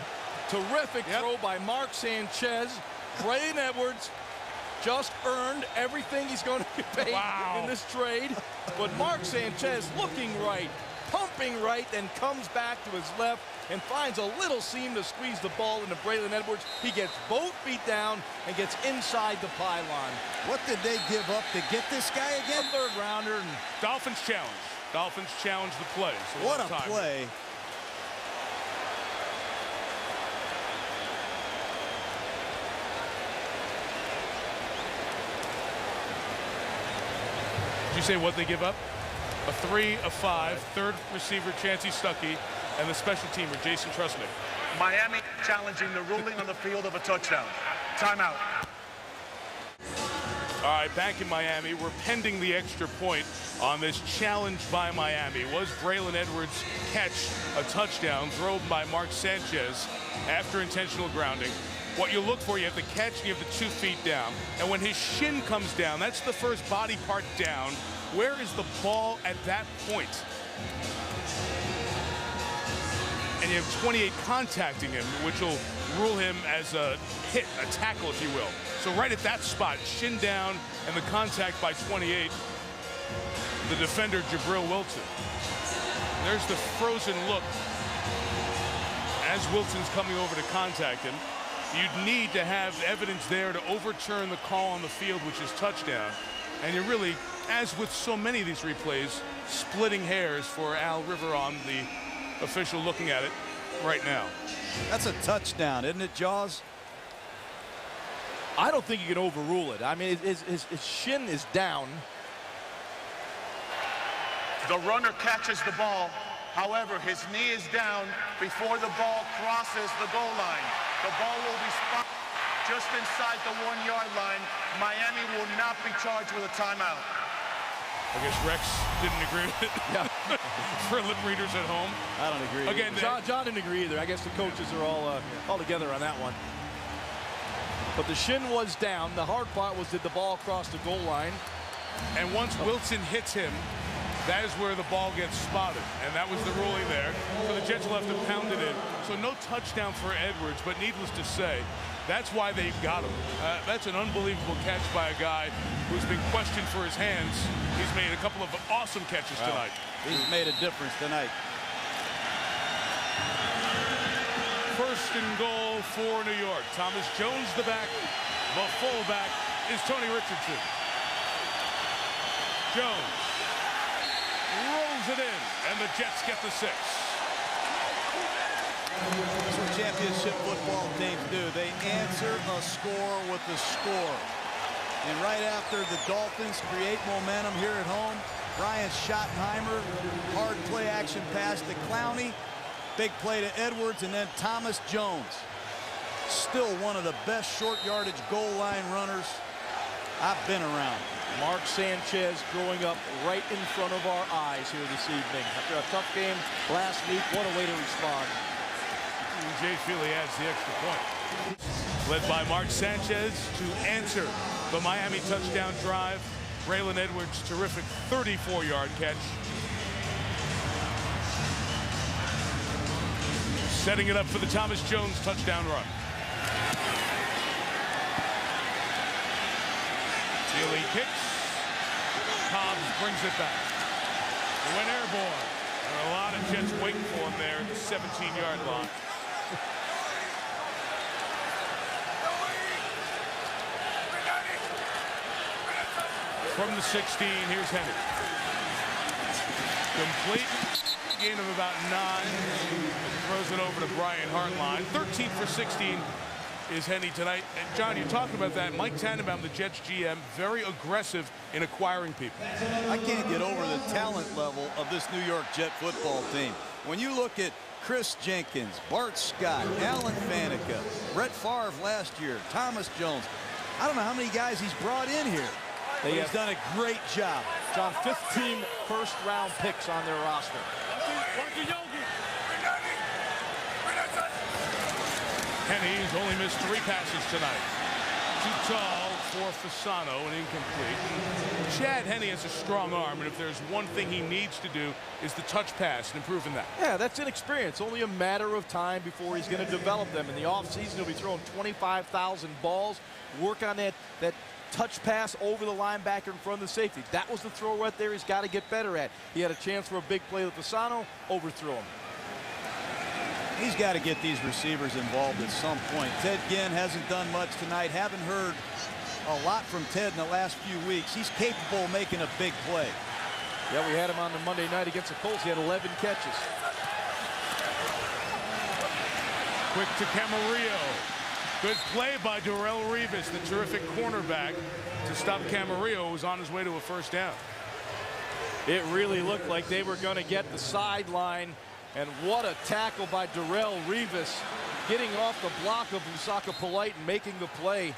Terrific throw by Mark Sanchez. Braylon Edwards just earned everything he's going to get paid in this trade. But Mark Sanchez looking right, pumping right, then comes back to his left and finds a little seam to squeeze the ball into Braylon Edwards. He gets both feet down and gets inside the pylon. What did they give up to get this guy again? A third rounder. And Dolphins challenge. Dolphins challenge the play. So what a play. Did you say what they give up? A 3, a 5, third receiver Chancey Stuckey, and the special teamer Jason Trusnick. Miami challenging the ruling on the field of a touchdown. Timeout. All right, back in Miami, we're pending the extra point on this challenge by Miami. Was Braylon Edwards' catch a touchdown thrown by Mark Sanchez after intentional grounding? What you look for, you have the catch and you have the 2 feet down. And when his shin comes down, that's the first body part down. Where is the ball at that point? And you have 28 contacting him, which will rule him as a hit, a tackle, if you will. So right at that spot, shin down and the contact by 28, the defender, Jabril Wilson. There's the frozen look as Wilson's coming over to contact him. You'd need to have evidence there to overturn the call on the field, which is touchdown. And you're really, as with so many of these replays, splitting hairs for Al River on the official looking at it right now. That's a touchdown, isn't it, Jaws? I don't think you can overrule it. I mean, his shin is down. The runner catches the ball. However, his knee is down before the ball crosses the goal line. The ball will be spotted just inside the 1-yard line. Miami will not be charged with a timeout. I guess Rex didn't agree with it. Yeah. For lip readers at home. I don't agree. Again, John didn't agree either. I guess the coaches are all together on that one. But the shin was down. The hard part was, did the ball cross the goal line? and once Wilson hits him, that is where the ball gets spotted, and that was the ruling there. So the Jets will have to pound it in. So no touchdown for Edwards, but needless to say, that's why they've got him. That's an unbelievable catch by a guy who's been questioned for his hands. He's made a couple of awesome catches tonight. He's made a difference tonight. First and goal for New York. Thomas Jones the back. The fullback is Tony Richardson. Jones rolls it in, and the Jets get the 6. That's what championship football teams do. They answer a score with a score. And right after the Dolphins create momentum here at home, Brian Schottenheimer, hard play action pass to Clowney, big play to Edwards, and then Thomas Jones. Still one of the best short yardage goal line runners I've been around. Mark Sanchez growing up right in front of our eyes here this evening. After a tough game last week, what a way to respond. Jay Feely adds the extra point. Led by Mark Sanchez to answer the Miami touchdown drive. Braylon Edwards, terrific 34-yard catch. Setting it up for the Thomas Jones touchdown run. Feely kicks. Cobbs brings it back. He went airborne. There are a lot of Jets waiting for him there at the 17-yard line. From the 16, here's Henry. Complete. Gain of about 9. Throws it over to Brian Hartline. 13 for 16 is Henny tonight. And John, you talked about that. Mike Tannenbaum, the Jets GM, very aggressive in acquiring people. I can't get over the talent level of this New York Jet football team. When you look at Chris Jenkins, Bart Scott, Alan Faneca, Brett Favre last year, Thomas Jones, I don't know how many guys he's brought in here. He's done a great job. John, 15 first-round picks on their roster. Henny's only missed 3 passes tonight. Too tall for Fasano and incomplete. Chad Henne has a strong arm, and if there's one thing he needs to do is the touch pass and improving that. Yeah, that's inexperience. Only a matter of time before he's going to develop them. In the offseason, he'll be throwing 25,000 balls. Work on that touch pass over the linebacker in front of the safety. That was the throw right there he's got to get better at. He had a chance for a big play with Fasano, overthrew him. He's got to get these receivers involved at some point. Ted Ginn hasn't done much tonight. Haven't heard a lot from Ted in the last few weeks. He's capable of making a big play. Yeah, we had him on the Monday night against the Colts. He had 11 catches. Quick to Camarillo. Good play by Darrelle Revis, the terrific cornerback, to stop Camarillo, who was on his way to a first down. It really looked like they were going to get the sideline. And what a tackle by Darrelle Revis, getting off the block of Lusaka Polite and making the play.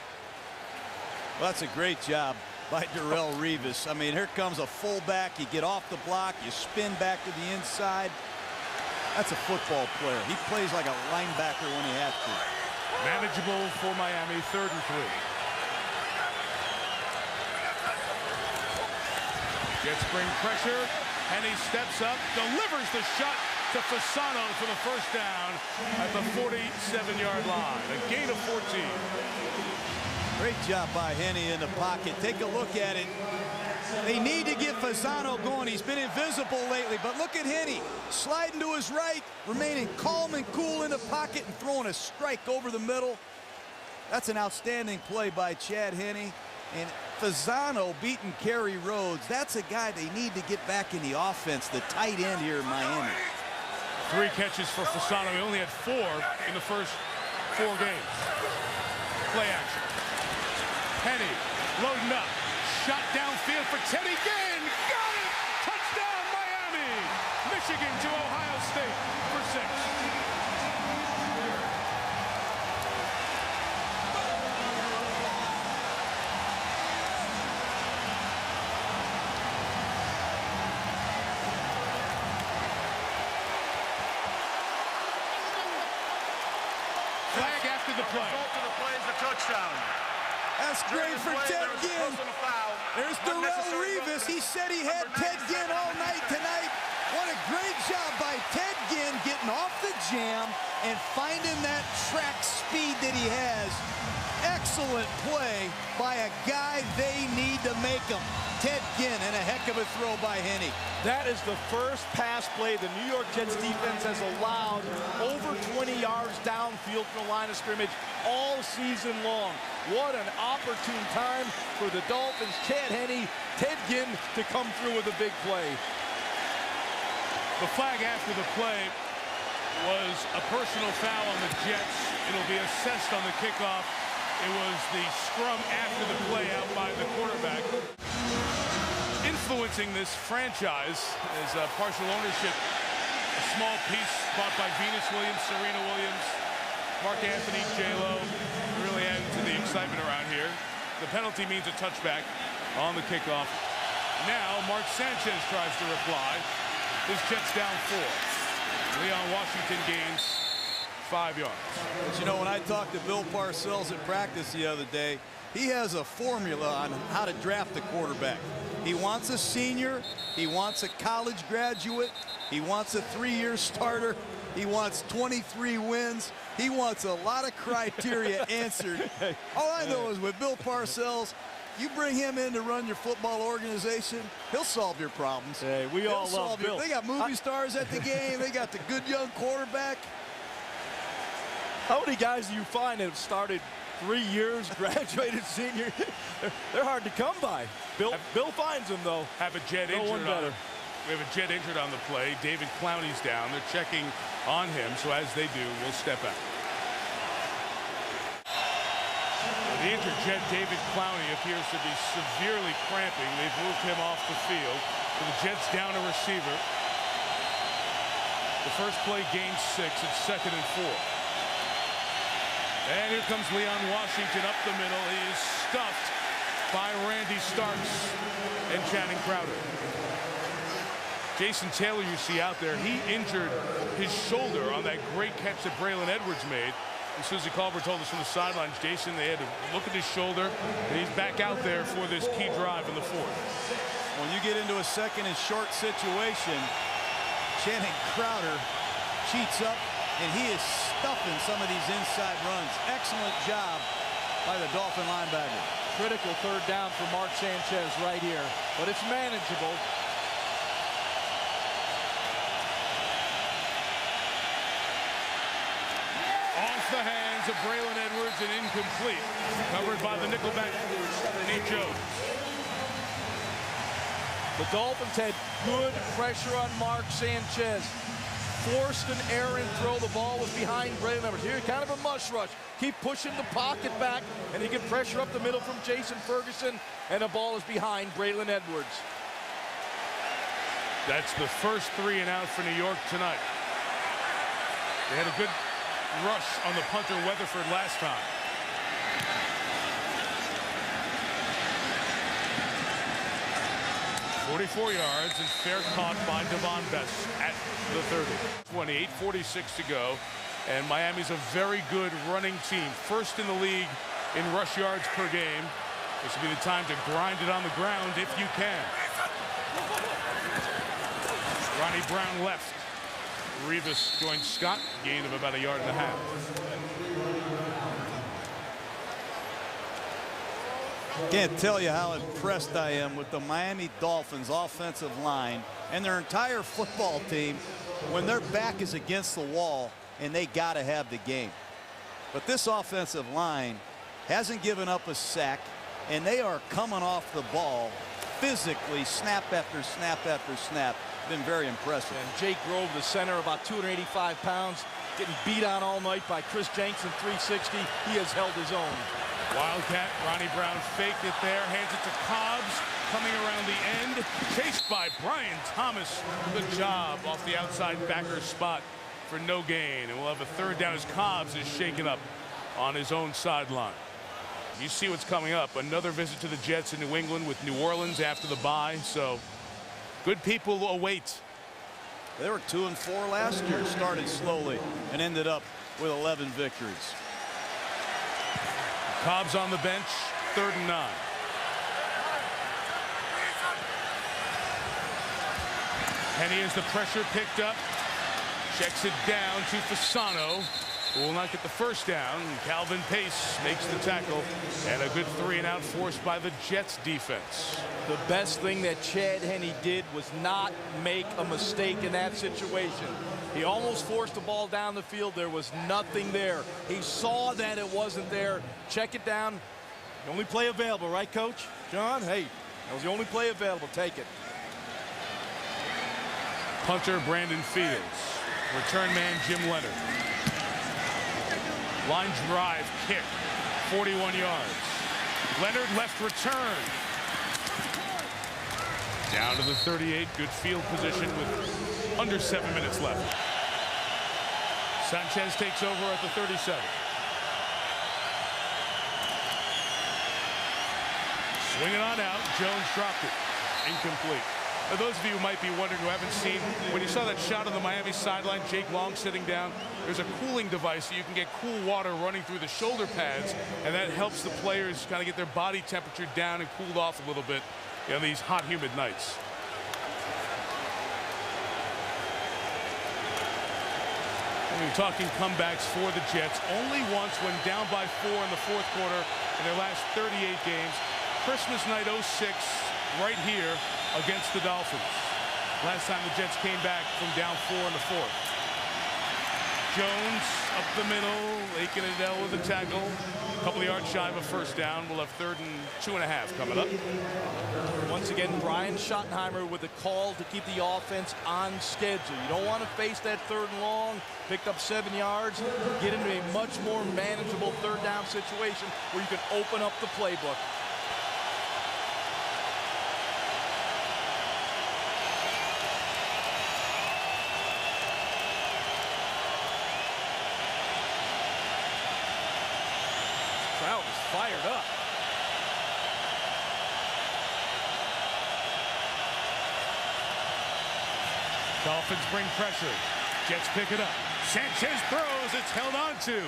Well, that's a great job by Darrelle Revis. I mean, here comes a fullback. You get off the block, you spin back to the inside. That's a football player. He plays like a linebacker when he has to. Manageable for Miami, 3rd and 3. Jets bring pressure, and he steps up, delivers the shot to Fasano for the first down at the 47-yard line. A gain of 14. Great job by Henne in the pocket. Take a look at it. They need to get Fasano going. He's been invisible lately, but look at Henne sliding to his right, remaining calm and cool in the pocket and throwing a strike over the middle. That's an outstanding play by Chad Henne. And Fasano beating Kerry Rhodes. That's a guy they need to get back in the offense, the tight end here in Miami. 3 catches for Fasano. He only had 4 in the first 4 games. Play action. Henne loading up. Shot downfield for Teddy Ginn. Got it! Touchdown, Miami! Michigan to Ohio State for 6. the play. Result of the play is a touchdown. That's great for Ted Ginn. There's Darrelle Revis. He said he had Ted Ginn all night tonight. What a great job by Ted Ginn getting off the jam and finding that track speed that he has. Excellent play by a guy they need to make him. Ted Ginn, and a heck of a throw by Henne. That is the first pass play the New York Jets defense has allowed over 20 yards downfield from the line of scrimmage all season long. What an opportune time for the Dolphins. Chad Henne, Ted Ginn to come through with a big play. The flag after the play was a personal foul on the Jets. It'll be assessed on the kickoff. It was the scrum after the play out by the quarterback. Influencing this franchise is partial ownership. A small piece bought by Venus Williams, Serena Williams, Mark Anthony, J-Lo, really adding to the excitement around here. The penalty means a touchback on the kickoff. Now Mark Sanchez tries to reply. His Jets down 4. Leon Washington gains 5 yards. But you know, when I talked to Bill Parcells at practice the other day, he has a formula on how to draft a quarterback. He wants a senior, he wants a college graduate, he wants a 3-year starter, he wants 23 wins, he wants a lot of criteria answered. All I know is with Bill Parcells, you bring him in to run your football organization, he'll solve your problems. Hey, we all love Bill. They got movie stars at the game, they got the good young quarterback. How many guys do you find that have started 3 years, graduated senior? They're hard to come by. Bill finds them, though. Have a Jet injured on. We have a Jet injured on the play. David Clowney's down. They're checking on him, so as they do, we'll step out. The injured Jet, David Clowney, appears to be severely cramping. They've moved him off the field. So the Jets down a receiver. The first play, gain 6. It's 2nd and 4. And here comes Leon Washington up the middle. He is stuffed by Randy Starks and Channing Crowder. Jason Taylor, you see out there, he injured his shoulder on that great catch that Braylon Edwards made. And Susie Culver told us from the sidelines, Jason, they had to look at his shoulder, and he's back out there for this key drive in the 4th. When you get into a 2nd and short situation, Channing Crowder cheats up, and he is stuffing some of these inside runs. Excellent job by the Dolphin linebacker. Critical 3rd down for Mark Sanchez right here, but it's manageable. Off the hands of Braylon Edwards and incomplete. Covered by the nickelback, Nate Jones. The Dolphins had good pressure on Mark Sanchez. Forced an errant throw. The ball was behind Braylon Edwards. Here, kind of a mush rush. Keep pushing the pocket back, and he can pressure up the middle from Jason Ferguson, and the ball is behind Braylon Edwards. That's the first 3 and out for New York tonight. They had a good rush on the punter Weatherford last time. .44 yards and fair caught by Devon Best at the 30. 28:46 to go, and Miami's a very good running team. First in the league in rush yards per game. This will be the time to grind it on the ground if you can. Ronnie Brown left. Revis joins Scott, gain of about 1.5 yards. Can't tell you how impressed I am with the Miami Dolphins offensive line and their entire football team when their back is against the wall and they got to have the game. But this offensive line hasn't given up a sack, and they are coming off the ball physically, snap after snap after snap. Been very impressive. And Jake Grove, the center, about 285 pounds, getting beat on all night by Chris Jensen, 360. He has held his own. Wildcat, Ronnie Brown faked it there, hands it to Cobbs, coming around the end, chased by Brian Thomas. Good job off the outside backer spot for no gain. And we'll have a 3rd down as Cobbs is shaken up on his own sideline. You see what's coming up. Another visit to the Jets in New England with New Orleans after the bye. So good people await. They were 2-4 last year, started slowly and ended up with 11 victories. Cobb's on the bench, 3rd and 9. Henny has the pressure picked up. Checks it down to Fasano, who will not get the first down. Calvin Pace makes the tackle, and a good 3-and-out forced by the Jets defense. The best thing that Chad Henne did was not make a mistake in that situation. He almost forced the ball down the field. There was nothing there. He saw that it wasn't there. Check it down. The only play available, right, Coach? John, hey, that was the only play available. Take it. Punter Brandon Fields. Return man Jim Leonard. Line drive kick, 41 yards. Leonard left return. Down to the 38, good field position with under 7 minutes left. Sanchez takes over at the 37. Swinging on out, Jones dropped it. Incomplete. For those of you who might be wondering who haven't seen, when you saw that shot on the Miami sideline, Jake Long sitting down, there's a cooling device so you can get cool water running through the shoulder pads, and that helps the players kind of get their body temperature down and cooled off a little bit on these hot, humid nights. We're talking comebacks for the Jets. Only once when down by 4 in the 4th quarter in their last 38 games. Christmas night 06 right here against the Dolphins. Last time the Jets came back from down 4 in the 4th. Jones up the middle, Aiken Adele with the tackle. A couple of yards shy of a first down. We'll have 3rd and 2.5 coming up. Once again, Brian Schottenheimer with a call to keep the offense on schedule. You don't want to face that 3rd and long, picked up 7 yards, get into a much more manageable 3rd down situation where you can open up the playbook. Crowd is fired up. Dolphins bring pressure. Jets pick it up. Sanchez throws. It's held on to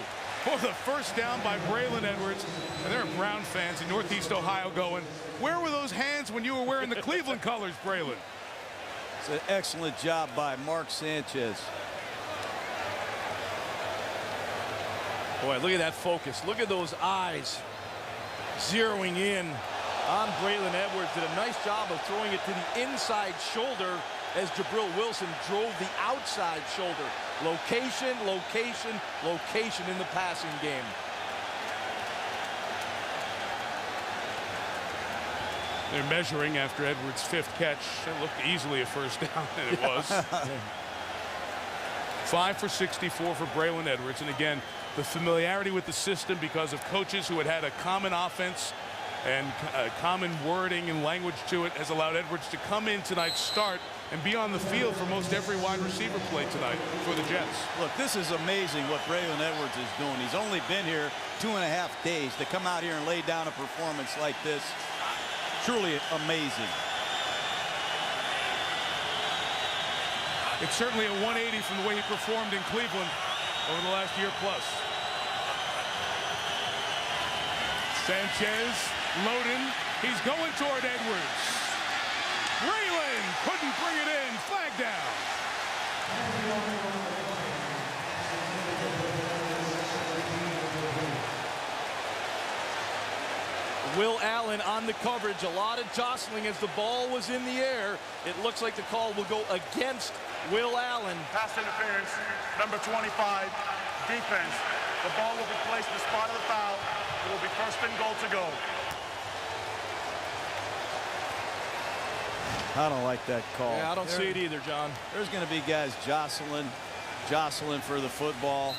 for the first down by Braylon Edwards. And there are Brown fans in Northeast Ohio going, where were those hands when you were wearing the Cleveland colors, Braylon? It's an excellent job by Mark Sanchez. Boy, look at that focus. Look at those eyes zeroing in on Braylon Edwards. Did a nice job of throwing it to the inside shoulder as Jabril Wilson drove the outside shoulder. Location, location, location in the passing game. They're measuring after Edwards' 5th catch. It looked easily a first down, and it was. 5 for 64 for Braylon Edwards. And again, the familiarity with the system because of coaches who had a common offense and common wording and language to it has allowed Edwards to come in tonight's start and be on the field for most every wide receiver play tonight for the Jets. Look, this is amazing what Braylon Edwards is doing. He's only been here 2.5 days to come out here and lay down a performance like this. Truly amazing. It's certainly a 180 from the way he performed in Cleveland over the last year plus. Sanchez loading. He's going toward Edwards. Braylon couldn't bring it in. Flag down. Will Allen on the coverage. A lot of jostling as the ball was in the air. It looks like the call will go against Will Allen. Pass interference, number 25, defense. The ball will be placed in the spot of the foul. It will be 1st and goal to go. I don't like that call. Yeah, I don't see it either, John. There's going to be guys jostling for the football.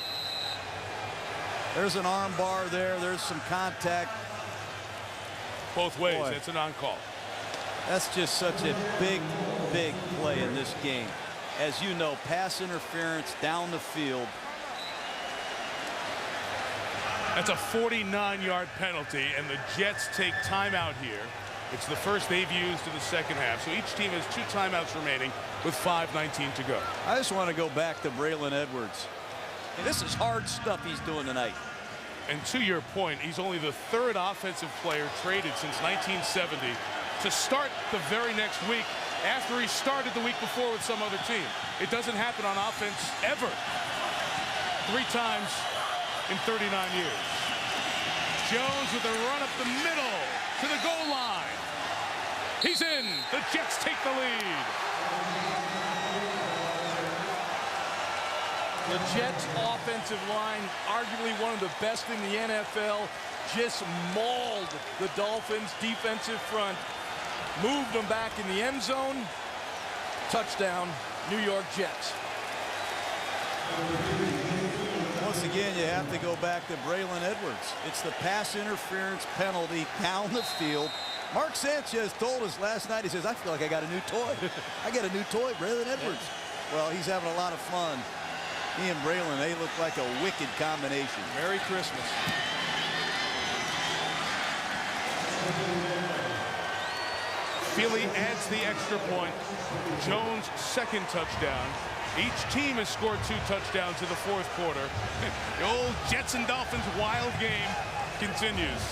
There's an arm bar there. There's some contact. Both ways. Boy. It's an on-call. That's just such a big, big play in this game. As you know, pass interference down the field. That's a 49-yard penalty, and the Jets take timeout here. It's the first they've used in the 2nd half. So each team has 2 timeouts remaining with 5:19 to go. I just want to go back to Braylon Edwards. This is hard stuff he's doing tonight. And to your point, he's only the third offensive player traded since 1970 to start the very next week after he started the week before with some other team. It doesn't happen on offense ever. 3 times in 39 years. Jones with a run up the middle to the goal line. He's in. The Jets take the lead. The Jets offensive line, arguably one of the best in the NFL, just mauled the Dolphins defensive front, moved them back in the end zone. Touchdown, New York Jets. Once again, you have to go back to Braylon Edwards. It's the pass interference penalty down the field. Mark Sanchez told us last night, he says, I feel like I got a new toy. I got a new toy, Braylon Edwards. Well, he's having a lot of fun. He and Braylon, they look like a wicked combination. Merry Christmas. Philly adds the extra point. Jones' second touchdown. Each team has scored 2 touchdowns in the fourth quarter. The old Jets and Dolphins wild game continues.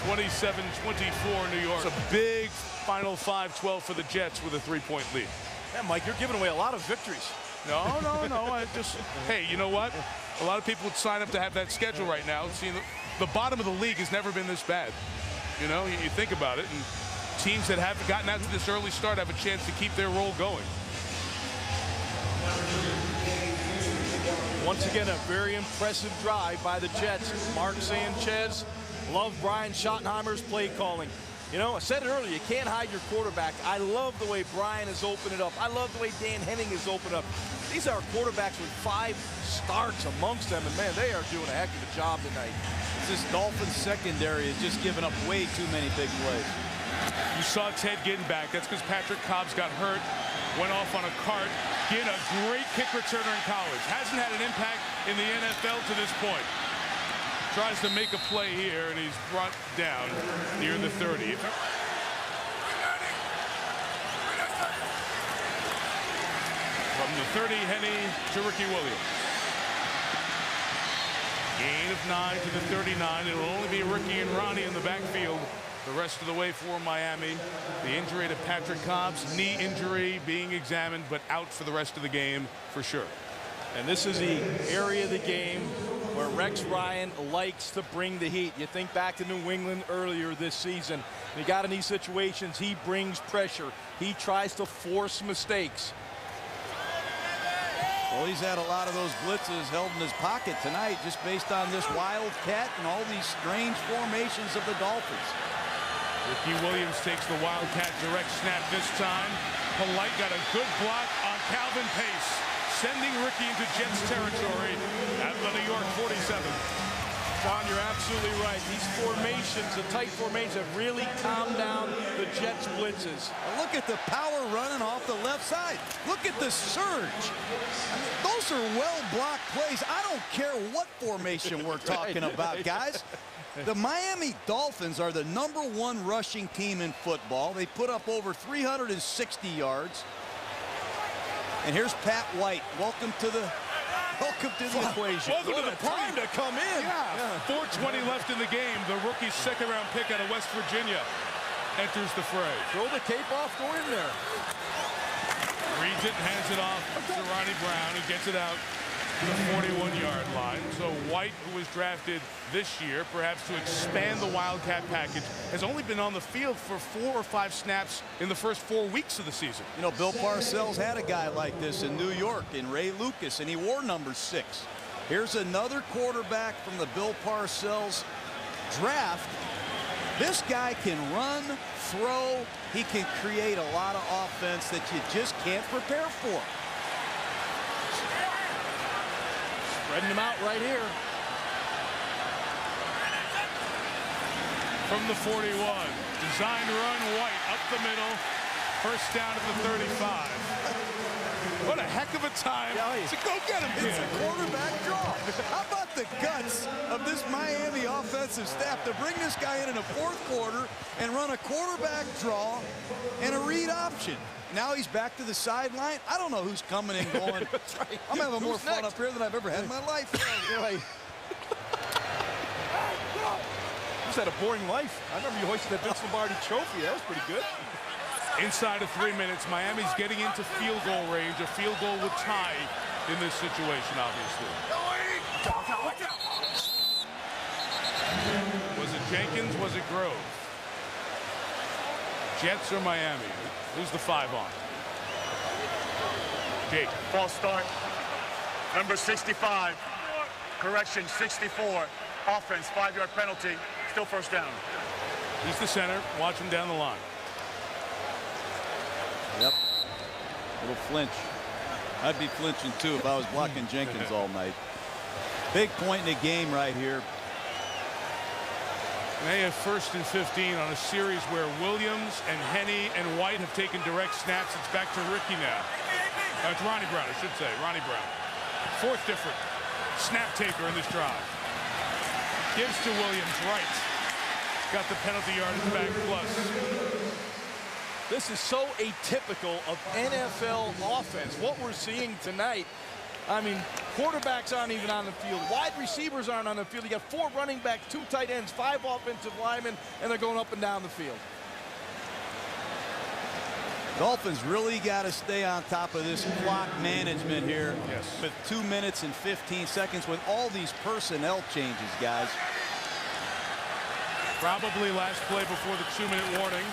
27-24 New York. It's a big final 5-12 for the Jets with a 3-point lead. Yeah, Mike, you're giving away a lot of victories. No. I just, hey, you know what? A lot of people would sign up to have that schedule right now. See, the bottom of the league has never been this bad. You know, you think about it, and teams that have gotten out to this early start have a chance to keep their roll going. Once again, a very impressive drive by the Jets. Mark Sanchez, love Brian Schottenheimer's play calling. You know, I said it earlier, you can't hide your quarterback. I love the way Brian has opened it up. I love the way Dan Henning has opened up. These are quarterbacks with 5 starts amongst them, and man, they are doing a heck of a job tonight. This Dolphins secondary is just giving up way too many big plays. You saw Ted Ginn back. That's because Patrick Cobbs got hurt, went off on a cart. Ginn, a great kick returner in college. Hasn't had an impact in the NFL to this point. Tries to make a play here, and he's brought down near the 30. From the 30, Henne to Ricky Williams. Gain of 9 to the 39. It'll only be Ricky and Ronnie in the backfield the rest of the way for Miami. The injury to Patrick Cobbs, knee injury being examined, but out for the rest of the game for sure. And this is the area of the game where Rex Ryan likes to bring the heat. You think back to New England earlier this season. He got in these situations, he brings pressure. He tries to force mistakes. Well, he's had a lot of those blitzes held in his pocket tonight just based on this wildcat and all these strange formations of the Dolphins. Ricky Williams takes the wildcat direct snap this time. Polite got a good block on Calvin Pace, sending Ricky into Jets territory at the New York 47. John, you're absolutely right. These formations, the tight formations, have really calmed down the Jets' blitzes. And look at the power running off the left side. Look at the surge. I mean, those are well-blocked plays. I don't care what formation we're talking about, guys. The Miami Dolphins are the #1 rushing team in football. They put up over 360 yards. And here's Pat White. Welcome to the equation. Welcome to the time to come in. Yeah. 4:20 left in the game. The rookie second-round pick out of West Virginia enters the fray. Throw the cape off, go in there. Reads it, hands it off to Ronnie Brown, who gets it out to the 41-yard line. So White, who was drafted this year, perhaps to expand the Wildcat package, has only been on the field for 4 or 5 snaps in the first 4 weeks of the season. You know, Bill Parcells had a guy like this in New York, in Ray Lucas, and he wore number 6. Here's another quarterback from the Bill Parcells draft. This guy can run, throw. He can create a lot of offense that you just can't prepare for. Spreading them out right here. From the 41, designed run, White up the middle, first down at the 35. What a heck of a time to go get him. It's a quarterback draw. How about the guts of this Miami offensive staff to bring this guy in the 4th quarter and run a quarterback draw and a read option? Now he's back to the sideline. I don't know who's coming and going. That's right. I'm having more fun up here than I've ever had in my life. Just had a boring life. I remember you hoisted that Vince Lombardi trophy. That was pretty good. Inside of 3 minutes, Miami's getting into field goal range. A field goal would tie in this situation, obviously. Was it Jenkins? Was it Grove? Jets or Miami? Who's the 5 on? Jake. False start. Number 65. Correction, 64. Offense, 5-yard penalty. Still first down. He's the center. Watch him down the line. Yep. Little flinch. I'd be flinching too if I was blocking Jenkins all night. Big point in the game right here. They have 1st and 15 on a series where Williams and Henne and White have taken direct snaps. It's back to Ricky now. It's Ronnie Brown, I should say. Ronnie Brown. 4th different snap taker in this drive. Gives to Williams, right. Got the penalty yardage back plus. This is so atypical of NFL offense. What we're seeing tonight, I mean, quarterbacks aren't even on the field. Wide receivers aren't on the field. You got 4 running backs, 2 tight ends, 5 offensive linemen, and they're going up and down the field. Dolphins really got to stay on top of this clock management here. Yes. With 2 minutes and 15 seconds with all these personnel changes, guys. Probably last play before the 2-minute warning.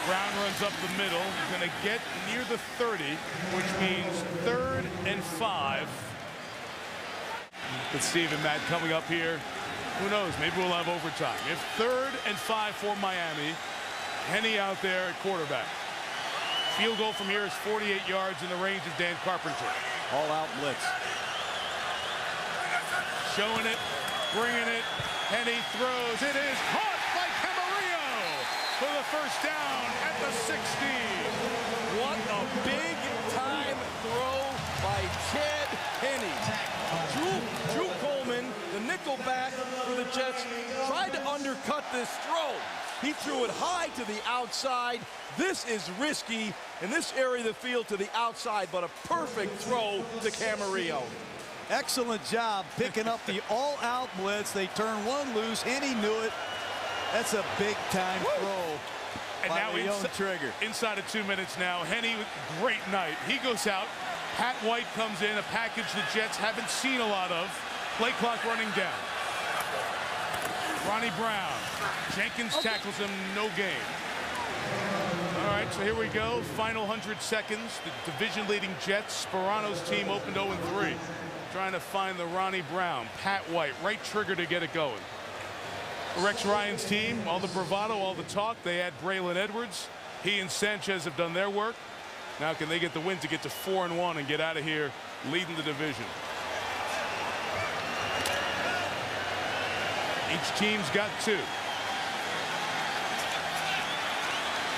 Brown runs up the middle. He's going to get near the 30, which means 3rd and 5. But Steve and Matt coming up here. Who knows? Maybe we'll have overtime. If 3rd and 5 for Miami, Henne out there at quarterback. Field goal from here is 48 yards in the range of Dan Carpenter. All out blitz. Showing it, bringing it. Henne throws. It is caught by Camarillo for the first down at the 16. What a big time throw by Chad Henne. Drew Coleman, the nickel back for the Jets, tried to undercut this throw. He threw it high to the outside. This is risky in this area of the field to the outside, but a perfect throw to Camarillo. Excellent job picking up the all-out blitz. They turn one loose. Henne knew it. That's a big-time throw. And now Trigger. Inside of 2 minutes now. Henne, great night. He goes out. Pat White comes in, a package the Jets haven't seen a lot of. Play clock running down. Ronnie Brown. Jenkins tackles him, no gain. All right, so here we go. Final 100 seconds. The division-leading Jets. Sperano's team opened 0-3. Trying to find the Ronnie Brown. Pat White, right trigger to get it going. Rex Ryan's team, all the bravado, all the talk. They add Braylon Edwards. He and Sanchez have done their work. Now can they get the win to get to 4-1 and get out of here leading the division? Each team's got 2.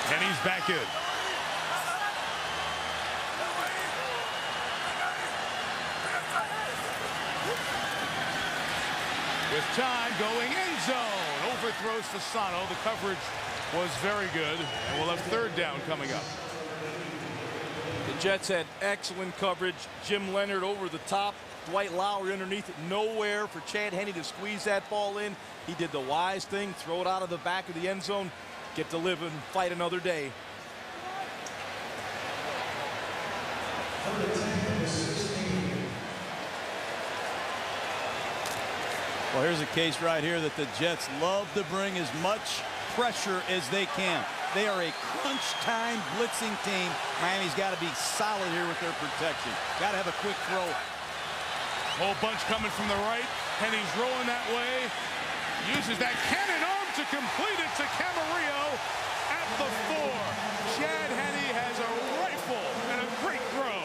Henne's back in. With time going end zone. Overthrows Fasano. The coverage was very good. And we'll have 3rd down coming up. The Jets had excellent coverage. Jim Leonard over the top. Dwight Lowry underneath it. Nowhere for Chad Henne to squeeze that ball in. He did the wise thing. Throw it out of the back of the end zone. Get to live and fight another day. Well, here's a case right here that the Jets love to bring as much pressure as they can. They are a crunch time blitzing team. Miami's got to be solid here with their protection. Got to have a quick throw. Whole bunch coming from the right. Henne's rolling that way. Uses that cannon arm to complete it to Camarillo at the 4. Chad Henne has a rifle and a great throw.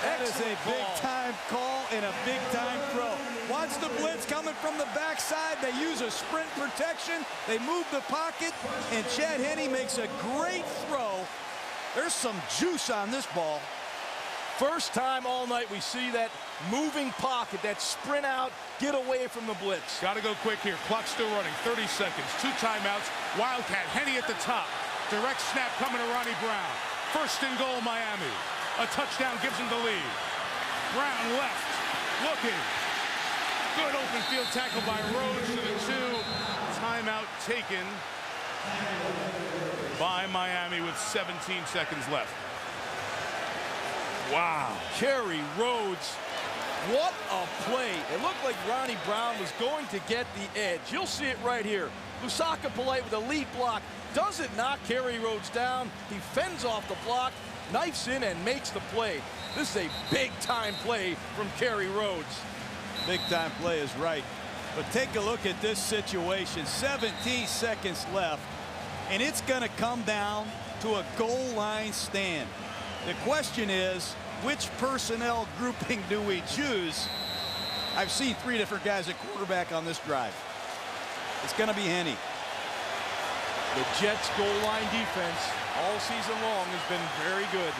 That is a big-time call and a big-time throw. Watch the blitz coming from the backside. They use a sprint protection. They move the pocket, and Chad Henne makes a great throw. There's some juice on this ball. First time all night we see that moving pocket, that sprint out, get away from the blitz. Got to go quick here. Clock still running. 30 seconds. 2 timeouts. Wildcat. Henne at the top. Direct snap coming to Ronnie Brown. 1st and goal, Miami. A touchdown gives him the lead. Brown left. Looking. Good open field tackle by Rhodes to the 2. Timeout taken by Miami with 17 seconds left. Wow. Kerry Rhodes, what a play. It looked like Ronnie Brown was going to get the edge. You'll see it right here. Lusaka Polite with a lead block. Doesn't knock Kerry Rhodes down. He fends off the block, knifes in, and makes the play. This is a big-time play from Kerry Rhodes. Big-time play is right. But take a look at this situation. 17 seconds left, and it's going to come down to a goal line stand. The question is, which personnel grouping do we choose? I've seen 3 different guys at quarterback on this drive. It's going to be Henne. The Jets' goal line defense all season long has been very good.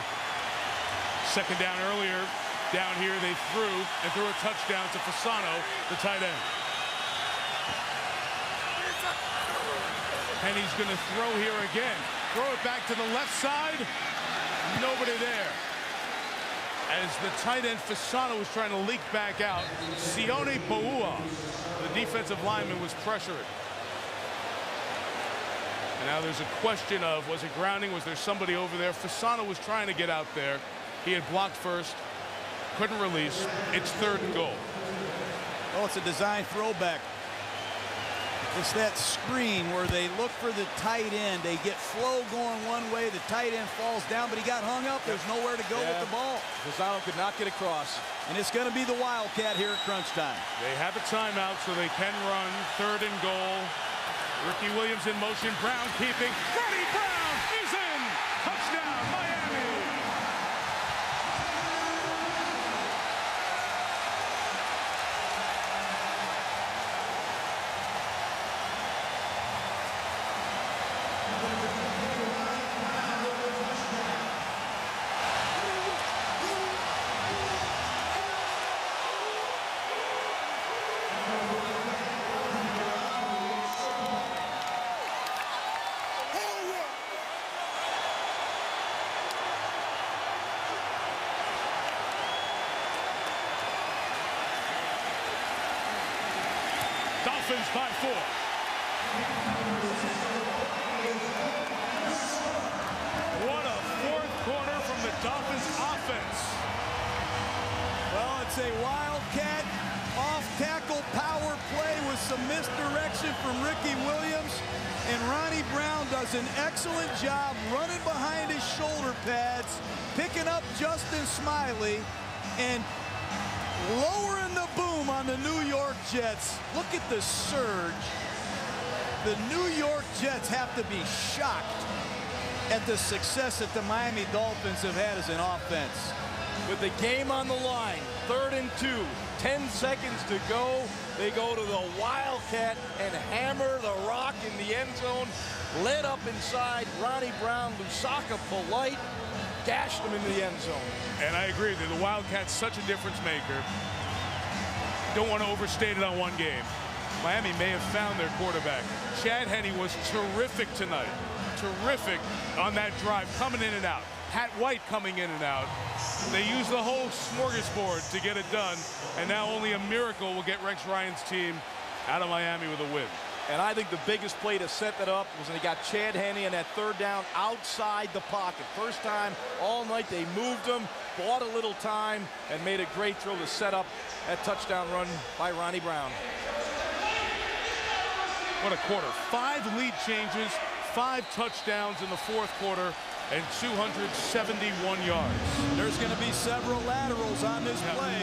Second down earlier. Down here they threw a touchdown to Fasano, the tight end. Henne's going to throw here again. Throw it back to the left side. Nobody there. As the tight end Fasano was trying to leak back out, Sione Boua, the defensive lineman, was pressured. And now there's a question of, was it grounding? Was there somebody over there? Fasano was trying to get out there. He had blocked first. Couldn't release. It's 3rd and goal. Oh, it's a design throwback. It's that screen where they look for the tight end. They get flow going one way. The tight end falls down, but he got hung up. There's nowhere to go with the ball. Fasano could not get across. And it's going to be the Wildcat here at crunch time. They have a timeout, so they can run. 3rd and goal. Ricky Williams in motion. Brown keeping. Ronnie Brown is in. Touchdown, Miami. Dolphins by 4. What a 4th quarter from the Dolphins offense. Well, it's a Wildcat off-tackle power play with some misdirection from Ricky Williams. And Ronnie Brown does an excellent job running behind his shoulder pads, picking up Justin Smiley, and lowering the boom on the New York Jets. Look at the surge. The New York Jets have to be shocked at the success that the Miami Dolphins have had as an offense. With the game on the line, 3rd and 2, 10 seconds to go. They go to the Wildcat and hammer the rock in the end zone. Led up inside, Ronnie Brown, Lusaka Polite, gashed him into the end zone. And I agree that the Wildcats such a difference maker. Don't want to overstate it on one game. Miami may have found their quarterback. Chad Henne was terrific tonight. Terrific on that drive, coming in and out. Pat White coming in and out. They used the whole smorgasbord to get it done, and now only a miracle will get Rex Ryan's team out of Miami with a win. And I think the biggest play to set that up was when they got Chad Henne in that 3rd down outside the pocket. First time all night they moved him, bought a little time, and made a great throw to set up that touchdown run by Ronnie Brown. What a quarter. 5 lead changes, 5 touchdowns in the 4th quarter, and 271 yards. There's going to be several laterals on this play.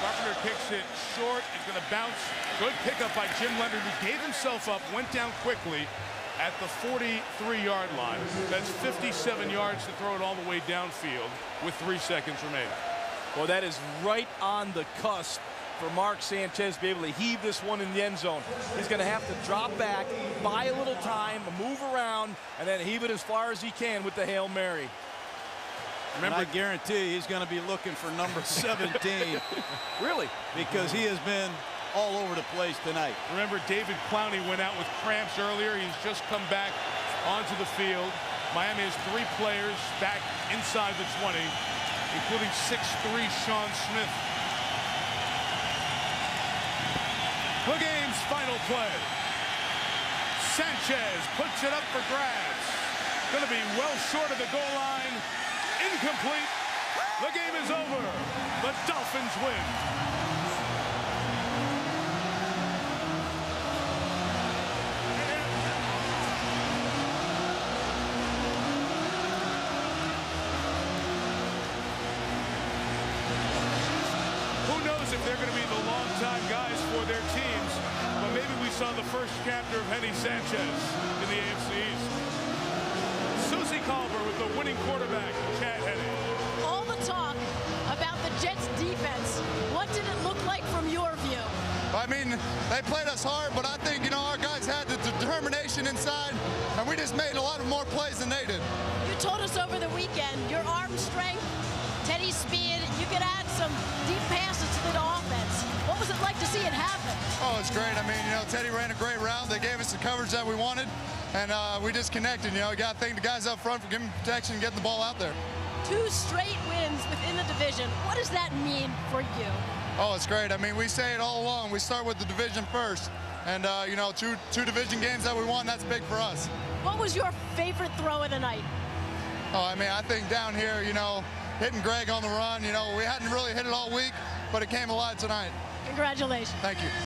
Carpenter kicks it short. It's going to bounce. Good pickup by Jim Leonard, who gave himself up, went down quickly at the 43-yard line. That's 57 yards to throw it all the way downfield with 3 seconds remaining. Well, that is right on the cusp for Mark Sanchez to be able to heave this one in the end zone. He's going to have to drop back, buy a little time, move around, and then heave it as far as he can with the Hail Mary. Remember, I guarantee he's going to be looking for number 17. Really? Because he has been all over the place tonight. Remember, David Clowney went out with cramps earlier. He's just come back onto the field. Miami has 3 players back inside the 20, including 6'3" Sean Smith. play. Sanchez puts it up for grabs. Going to be well short of the goal line. Incomplete. The game is over. The Dolphins win. Who knows if they're going to be the longtime guys for their teams, but maybe we saw the first chapter of Henny Sanchez in the AFC East. Susie Culver with the winning quarterback, Chad Henne. All the talk about the Jets defense, what did it look like from your view? I mean, they played us hard, but I think, our guys had the determination inside, and we just made a lot of more plays than they did. You told us over the weekend, your arm strength, Teddy's speed, you could add some deep passes to the offense. What was it like to see it happen? Oh, it's great. I mean, Teddy ran a great route. They gave us the coverage that we wanted, and we just connected. We got to thank the guys up front for giving protection and getting the ball out there. 2 straight wins within the division. What does that mean for you? Oh, it's great. I mean, we say it all along. We start with the division first. And, two division games that we won, that's big for us. What was your favorite throw of the night? Oh, I mean, I think down here, hitting Greg on the run, we hadn't really hit it all week, but it came alive tonight. Congratulations. Thank you.